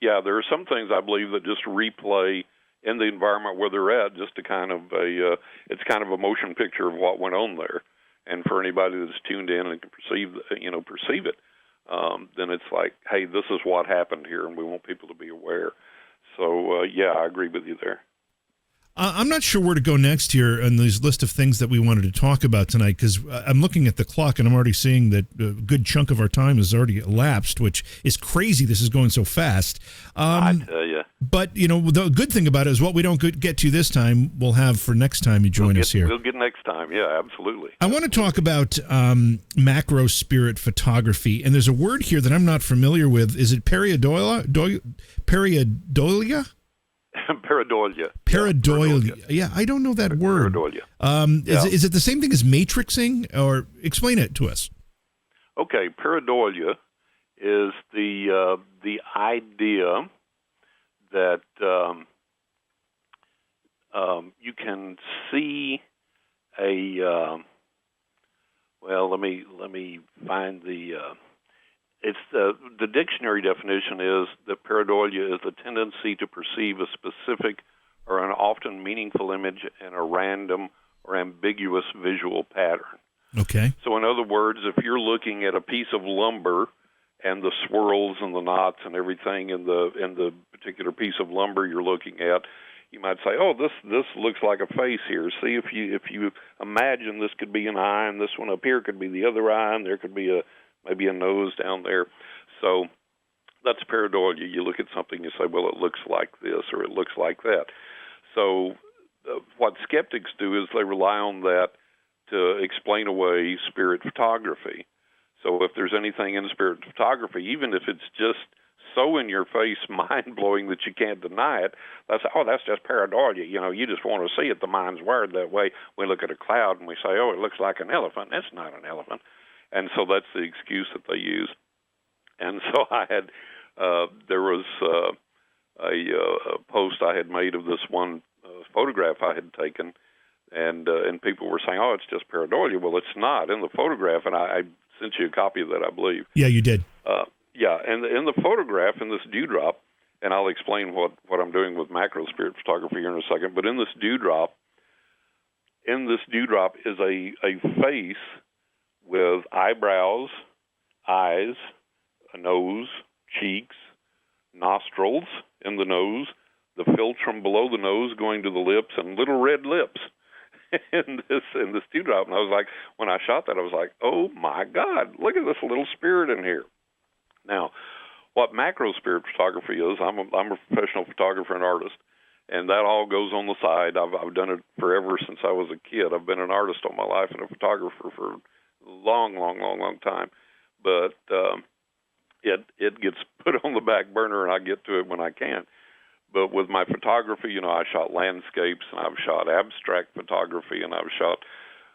Yeah, there are some things I believe that just replay in the environment where they're at, just to kind of it's kind of a motion picture of what went on there. And for anybody that's tuned in and can perceive it, then it's like, hey, this is what happened here, and we want people to be aware. So, I agree with you there. I'm not sure where to go next here on this list of things that we wanted to talk about tonight, because I'm looking at the clock and I'm already seeing that a good chunk of our time has already elapsed, which is crazy. This is going so fast. I tell you. But, the good thing about it is what we don't get to this time, we'll have for next time you join us here. We'll get next time. Yeah, absolutely. I want to talk about macro spirit photography. And there's a word here that I'm not familiar with. Is it Peridolia? Peridolia? Peridolia. Yeah, I don't know that word. Peridolia. Is it the same thing as matrixing, or explain it to us? Okay, Peridolia is the idea that you can see a let me find the. It's the dictionary definition is that pareidolia is the tendency to perceive a specific or an often meaningful image in a random or ambiguous visual pattern. Okay. So in other words, if you're looking at a piece of lumber and the swirls and the knots and everything in the particular piece of lumber you're looking at, you might say, oh, this looks like a face here. See, if you imagine this could be an eye, and this one up here could be the other eye, and there could be maybe a nose down there. So that's pareidolia. You look at something, you say, well, it looks like this or it looks like that. So what skeptics do is they rely on that to explain away spirit photography. So if there's anything in spirit photography, even if it's just so in your face, mind-blowing that you can't deny it, that's just pareidolia. You just want to see it. The mind's wired that way. We look at a cloud and we say, oh, it looks like an elephant. That's not an elephant. And so that's the excuse that they use. And so I had, there was a post I had made of this one photograph I had taken, And people were saying, oh, it's just Peridolia. Well, it's not. In the photograph, and I sent you a copy of that, I believe. Yeah, you did. Yeah, and in the photograph, in this dewdrop, and I'll explain what I'm doing with macro spirit photography here in a second, but in this dewdrop is a face with eyebrows, eyes, a nose, cheeks, nostrils in the nose, the philtrum below the nose going to the lips, and little red lips in this dewdrop. And I was like, when I shot that, I was like, oh my God, look at this little spirit in here. Now, what macro spirit photography is, I'm a professional photographer and artist, and that all goes on the side. I've done it forever since I was a kid. I've been an artist all my life and a photographer for a long time. But it gets put on the back burner, and I get to it when I can. But with my photography, I shot landscapes, and I've shot abstract photography, and I've shot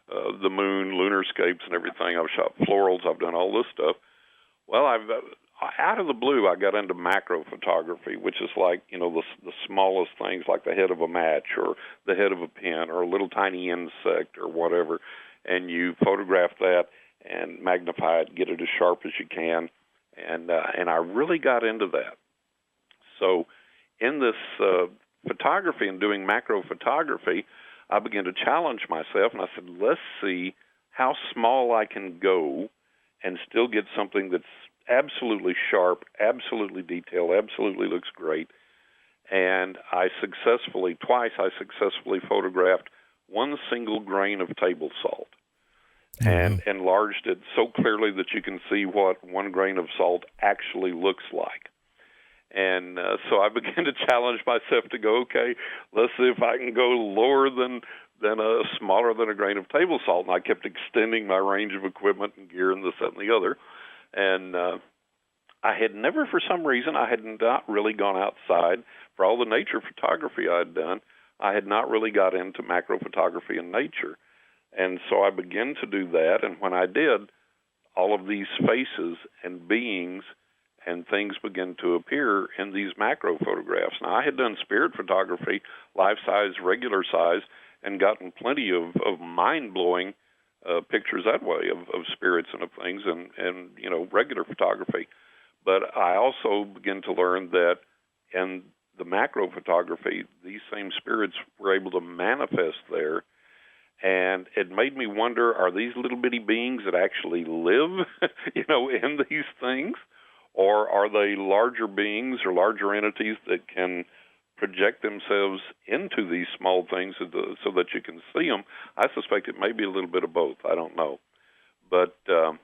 the moon, lunarscapes, and everything. I've shot florals. I've done all this stuff. Well, out of the blue, I got into macro photography, which is like, the smallest things, like the head of a match or the head of a pin or a little tiny insect or whatever, and you photograph that and magnify it, get it as sharp as you can, and I really got into that. So in this photography and doing macro photography, I began to challenge myself, and I said, let's see how small I can go and still get something that's absolutely sharp, absolutely detailed, absolutely looks great. And twice I successfully photographed one single grain of table salt and enlarged it so clearly that you can see what one grain of salt actually looks like. And so I began to challenge myself to go, okay, let's see if I can go lower than smaller than a grain of table salt. And I kept extending my range of equipment and gear and this, that, and the other. And I had never, for some reason, I had not really gone outside. For all the nature photography I had done, I had not really got into macro photography in nature. And so I began to do that. And when I did, all of these faces and beings and things began to appear in these macro photographs. Now, I had done spirit photography, life-size, regular size, and gotten plenty of mind-blowing pictures that way of spirits and of things and regular photography. But I also began to learn that in the macro photography, these same spirits were able to manifest there. And it made me wonder, are these little bitty beings that actually live, in these things? Or are they larger beings or larger entities that can project themselves into these small things so that you can see them? I suspect it may be a little bit of both. I don't know. But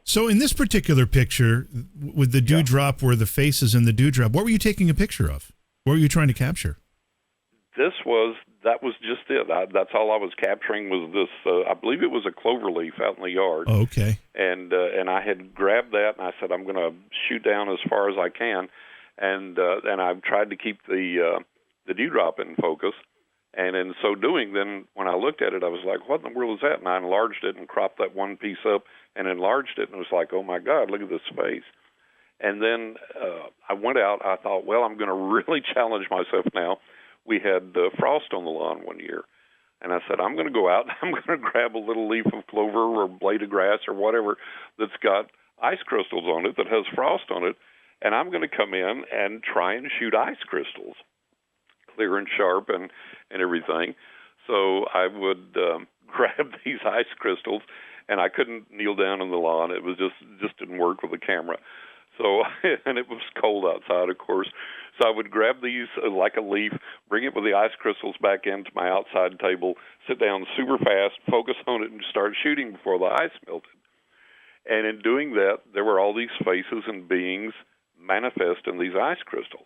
so in this particular picture, with the dewdrop where the face is in the dewdrop, what were you taking a picture of? What were you trying to capture? That was just it. That's all I was capturing was this, I believe it was a clover leaf out in the yard. Oh, okay. And I had grabbed that, and I said, I'm going to shoot down as far as I can. And I've tried to keep the dewdrop in focus. And in so doing, then when I looked at it, I was like, what in the world is that? And I enlarged it and cropped that one piece up and enlarged it. And it was like, oh, my God, look at this face. And then I went out. I thought, well, I'm going to really challenge myself now. We had frost on the lawn one year. And I said, I'm going to go out and I'm going to grab a little leaf of clover or blade of grass or whatever that's got ice crystals on it, that has frost on it, and I'm going to come in and try and shoot ice crystals, clear and sharp and everything. So I would grab these ice crystals, and I couldn't kneel down on the lawn. It was just didn't work with the camera. So, and it was cold outside, of course. So I would grab these like a leaf, bring it with the ice crystals back into my outside table, sit down super fast, focus on it, and start shooting before the ice melted. And in doing that, there were all these faces and beings manifest in these ice crystals.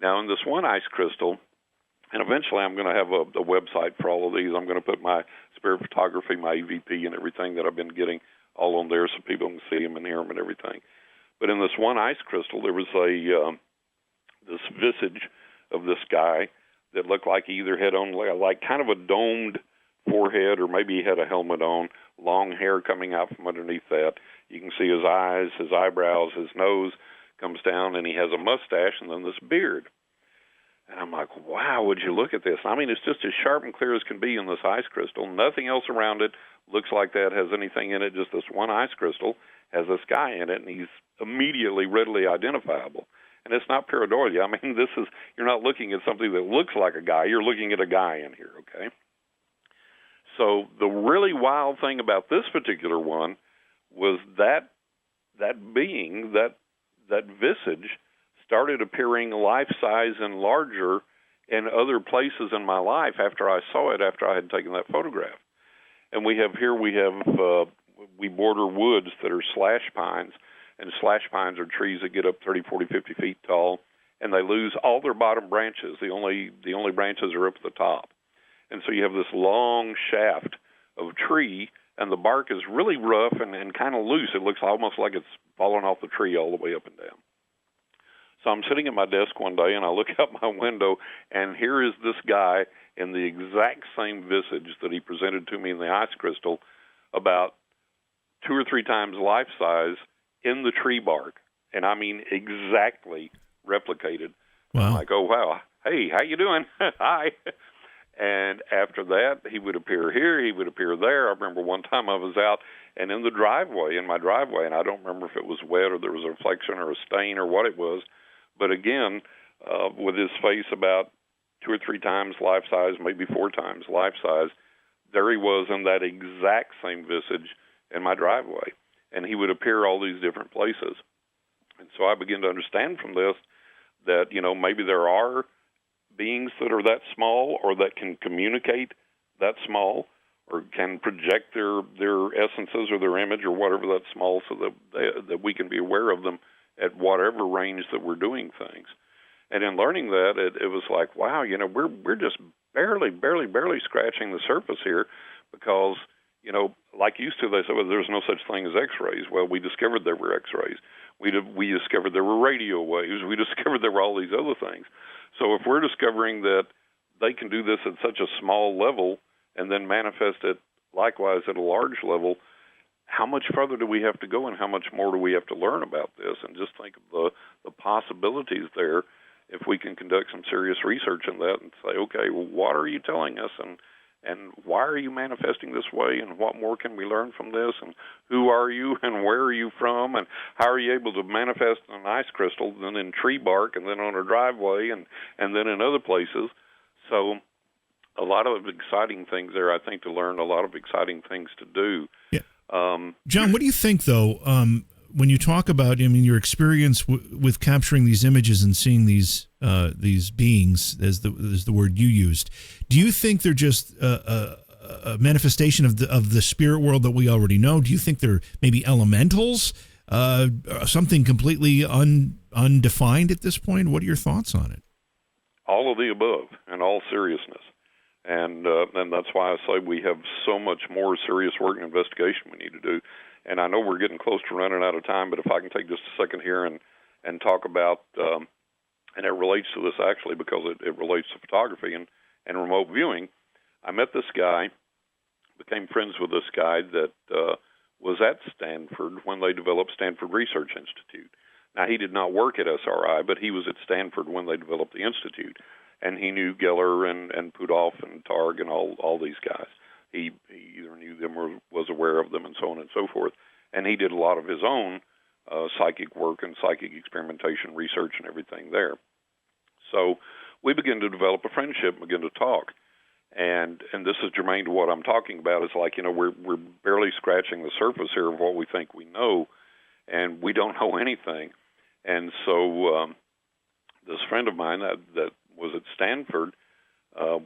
Now, in this one ice crystal, and eventually I'm going to have a website for all of these. I'm going to put my spirit photography, my EVP, and everything that I've been getting all on there so people can see them and hear them and everything. But in this one ice crystal, there was this visage of this guy that looked like he either had on like kind of a domed forehead, or maybe he had a helmet on, long hair coming out from underneath that. You can see his eyes, his eyebrows, his nose comes down, and he has a mustache and then this beard. And I'm like, wow, would you look at this? I mean, it's just as sharp and clear as can be in this ice crystal. Nothing else around it looks like that has anything in it. Just this one ice crystal has this guy in it, and he's immediately readily identifiable. And it's not Peridolia. I mean, you're not looking at something that looks like a guy. You're looking at a guy in here, okay? So the really wild thing about this particular one was that being, that visage, started appearing life-size and larger in other places in my life after I saw it, after I had taken that photograph. And we border woods that are slash pines, and slash pines are trees that get up 30, 40, 50 feet tall, and they lose all their bottom branches. The only branches are up at the top. And so you have this long shaft of tree, and the bark is really rough and kind of loose. It looks almost like it's fallen off the tree all the way up and down. So I'm sitting at my desk one day, and I look out my window, and here is this guy in the exact same visage that he presented to me in the ice crystal, about 2 or 3 times life size in the tree bark. And I mean exactly replicated. Wow. I'm like, oh, wow. Hey, how you doing? Hi. And after that, he would appear here, he would appear there. I remember one time I was out and in my driveway, and I don't remember if it was wet or there was a reflection or a stain or what it was, but again, with his face about 2 or 3 times life size, maybe 4 times life size, there he was in that exact same visage in my driveway. And he would appear all these different places. And so I began to understand from this that, maybe there are beings that are that small or that can communicate that small or can project their essences or their image or whatever that small, so that we can be aware of them at whatever range that we're doing things. And in learning that, it was like, wow, we're just barely scratching the surface here, because, like used to, they said, well, there's no such thing as X-rays. Well, we discovered there were X-rays. We discovered there were radio waves. We discovered there were all these other things. So if we're discovering that they can do this at such a small level and then manifest it likewise at a large level, how much further do we have to go, and how much more do we have to learn about this? And just think of the possibilities there if we can conduct some serious research in that and say, okay, well, what are you telling us, and why are you manifesting this way, and what more can we learn from this, and who are you, and where are you from, and how are you able to manifest an ice crystal, then in tree bark, and then on a driveway, and then in other places. So a lot of exciting things there, I think, to learn, a lot of exciting things to do. Yeah. John, what do you think, though, when you talk about, your experience with capturing these images and seeing these beings, as the word you used, do you think they're just a manifestation of the spirit world that we already know? Do you think they're maybe elementals, something completely undefined at this point? What are your thoughts on it? All of the above, in all seriousness. And that's why I say we have so much more serious work and investigation we need to do. And I know we're getting close to running out of time, but if I can take just a second here and talk about, and it relates to this actually because it relates to photography and remote viewing. I met this guy, became friends with this guy that was at Stanford when they developed Stanford Research Institute. Now, he did not work at SRI, but he was at Stanford when they developed the Institute. And he knew Geller and Pudolf and Targ and all these guys. He either knew them or was aware of them and so on and so forth. And he did a lot of his own psychic work and psychic experimentation research and everything there. So we began to develop a friendship and begin to talk. And this is germane to what I'm talking about. It's like, we're barely scratching the surface here of what we think we know, and we don't know anything. And so this friend of mine that was at Stanford,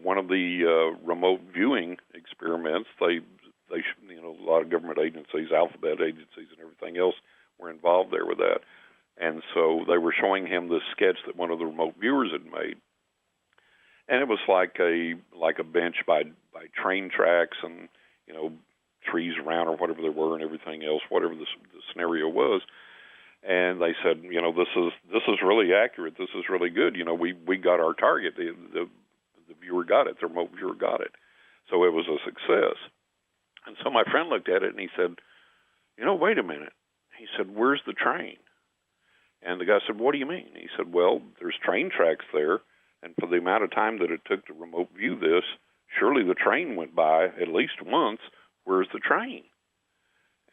one of the remote viewing experiments, they a lot of government agencies, alphabet agencies and everything else were involved there with that. And so they were showing him this sketch that one of the remote viewers had made. And it was like a bench by train tracks and, trees around or whatever there were and everything else, whatever the scenario was. And they said, this is really accurate. This is really good. We got our target. The viewer got it. The remote viewer got it. So it was a success. And so my friend looked at it and he said, wait a minute. He said, where's the train? And the guy said, what do you mean? He said, well, there's train tracks there, And for the amount of time that it took to remote view this, surely the train went by at least once. Where's the train?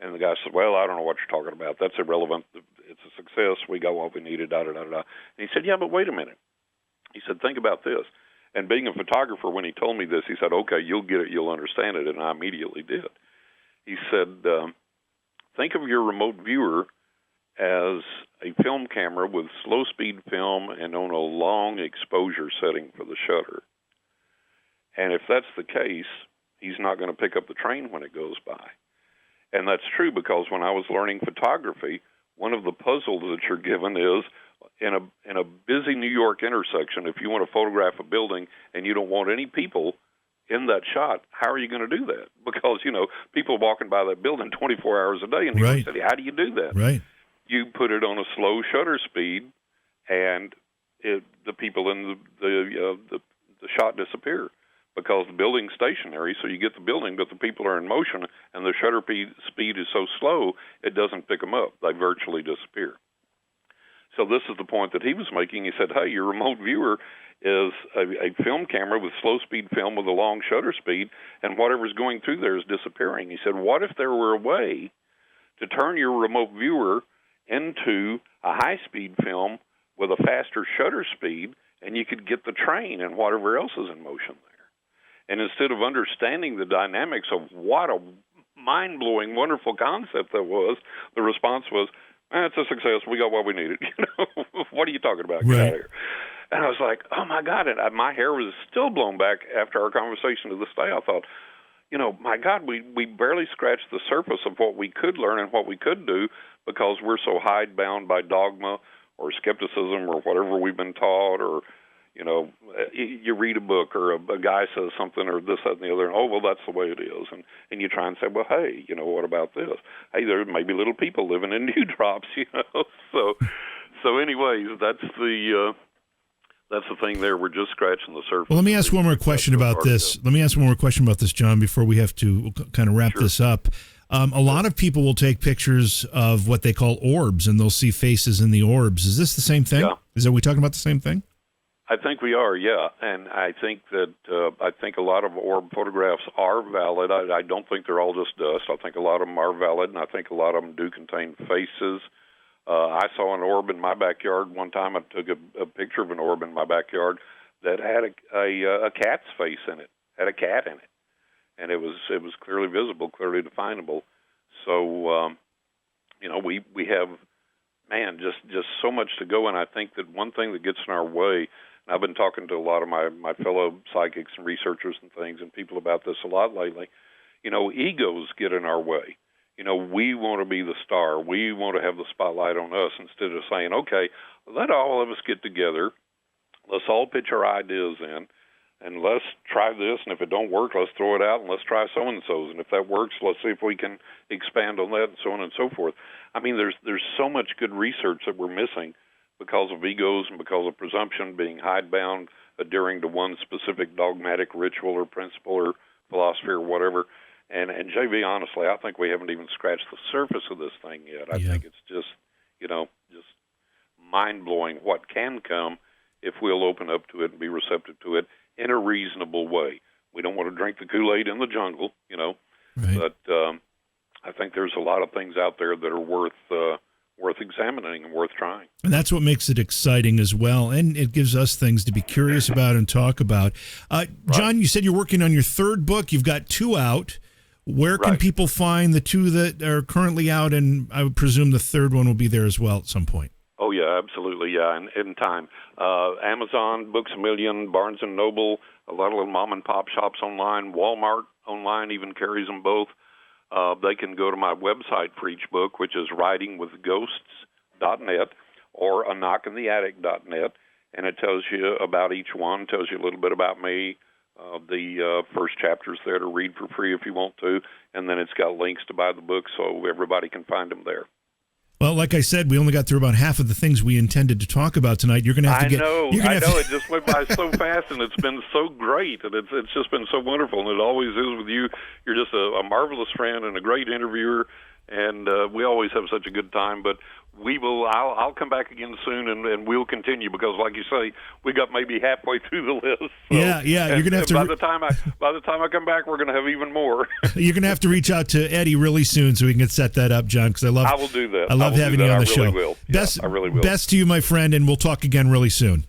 And the guy said, well, I don't know what you're talking about. That's irrelevant. It's a success. We got what we needed, da-da-da-da. And he said, yeah, but wait a minute. He said, think about this. And being a photographer, when he told me this, he said, okay, you'll get it, you'll understand it, and I immediately did. He said, think of your remote viewer as a film camera with slow-speed film and on a long exposure setting for the shutter. And if that's the case, he's not going to pick up the train when it goes by. And that's true, because when I was learning photography, one of the puzzles that you're given is, in a busy New York intersection, if you want to photograph a building and you don't want any people in that shot, how are you going to do that? Because, people walking by that building 24 hours a day in New York City, how do you do that? Right. You put it on a slow shutter speed, and the people in the shot disappear, because the building's stationary, so you get the building, but the people are in motion, and the shutter speed is so slow, it doesn't pick them up. They virtually disappear. So this is the point that he was making. He said, hey, your remote viewer is a film camera with slow-speed film with a long shutter speed, and whatever's going through there is disappearing. He said, what if there were a way to turn your remote viewer into a high-speed film with a faster shutter speed, and you could get the train and whatever else is in motion there? And instead of understanding the dynamics of what a mind-blowing, wonderful concept that was, the response was, it's a success. We got what we needed. What are you talking about? Get out of here. And I was like, oh, my God. And my hair was still blown back after our conversation to this day. I thought, my God, we barely scratched the surface of what we could learn and what we could do, because we're so hidebound by dogma or skepticism or whatever we've been taught, or, you read a book or a guy says something or this, that, and the other, and, oh, well, that's the way it is. And you try and say, well, hey, what about this? Hey, there may be little people living in dewdrops, So anyways, that's the thing there. We're just scratching the surface. Well, let me ask one more question about this. Let me ask one more question about this, John, before we have to kind of wrap this up. A lot of people will take pictures of what they call orbs, and they'll see faces in the orbs. Is this the same thing? Yeah. Are we talking about the same thing? I think we are, yeah. And I think that a lot of orb photographs are valid. I don't think they're all just dust. I think a lot of them are valid, and I think a lot of them do contain faces. I saw an orb in my backyard one time. I took a picture of an orb in my backyard that had a cat's face in it, had a cat in it. And it was clearly visible, clearly definable. So, we have, just so much to go. And I think that one thing that gets in our way, and I've been talking to a lot of my fellow psychics and researchers and things and people about this a lot lately, egos get in our way. We want to be the star. We want to have the spotlight on us, instead of saying, okay, let all of us get together. Let's all pitch our ideas in, and let's try this. And if it don't work, let's throw it out, and let's try so-and-so's. And if that works, let's see if we can expand on that, and so on and so forth. I mean, there's so much good research that we're missing because of egos and because of presumption, being hidebound, adhering to one specific dogmatic ritual or principle or philosophy or whatever. And JV, honestly, I think we haven't even scratched the surface of this thing yet. I think it's just, just mind-blowing what can come if we'll open up to it and be receptive to it in a reasonable way. We don't want to drink the Kool-Aid in the jungle, Right. But I think there's a lot of things out there that are worth examining and worth trying. And that's what makes it exciting as well. And it gives us things to be curious about and talk about. John, you said you're working on your third book. You've got 2 out. Where can people find the 2 that are currently out? And I would presume the third one will be there as well at some point. Oh, yeah, absolutely, yeah, in time. Amazon, Books A Million, Barnes & Noble, a lot of little mom-and-pop shops online. Walmart online even carries them both. They can go to my website for each book, which is writingwithghosts.net or aknockintheattic.net, and it tells you about each one, tells you a little bit about me. The first chapter's there to read for free if you want to, and then it's got links to buy the book so everybody can find them there. Well, like I said, we only got through about half of the things we intended to talk about tonight. You're going to have to get... I know. It just went by so fast, and it's been so great, and it's just been so wonderful, and it always is with you. You're just a marvelous friend and a great interviewer, and we always have such a good time. But we will. I'll come back again soon, and we'll continue because, like you say, we got maybe halfway through the list. So, yeah. You're gonna have to. By the time I come back, we're gonna have even more. You're gonna have to reach out to Eddie really soon so we can get set that up, John. Because I will do that. I love having you on the show. Will. I really will. Best to you, my friend, and we'll talk again really soon.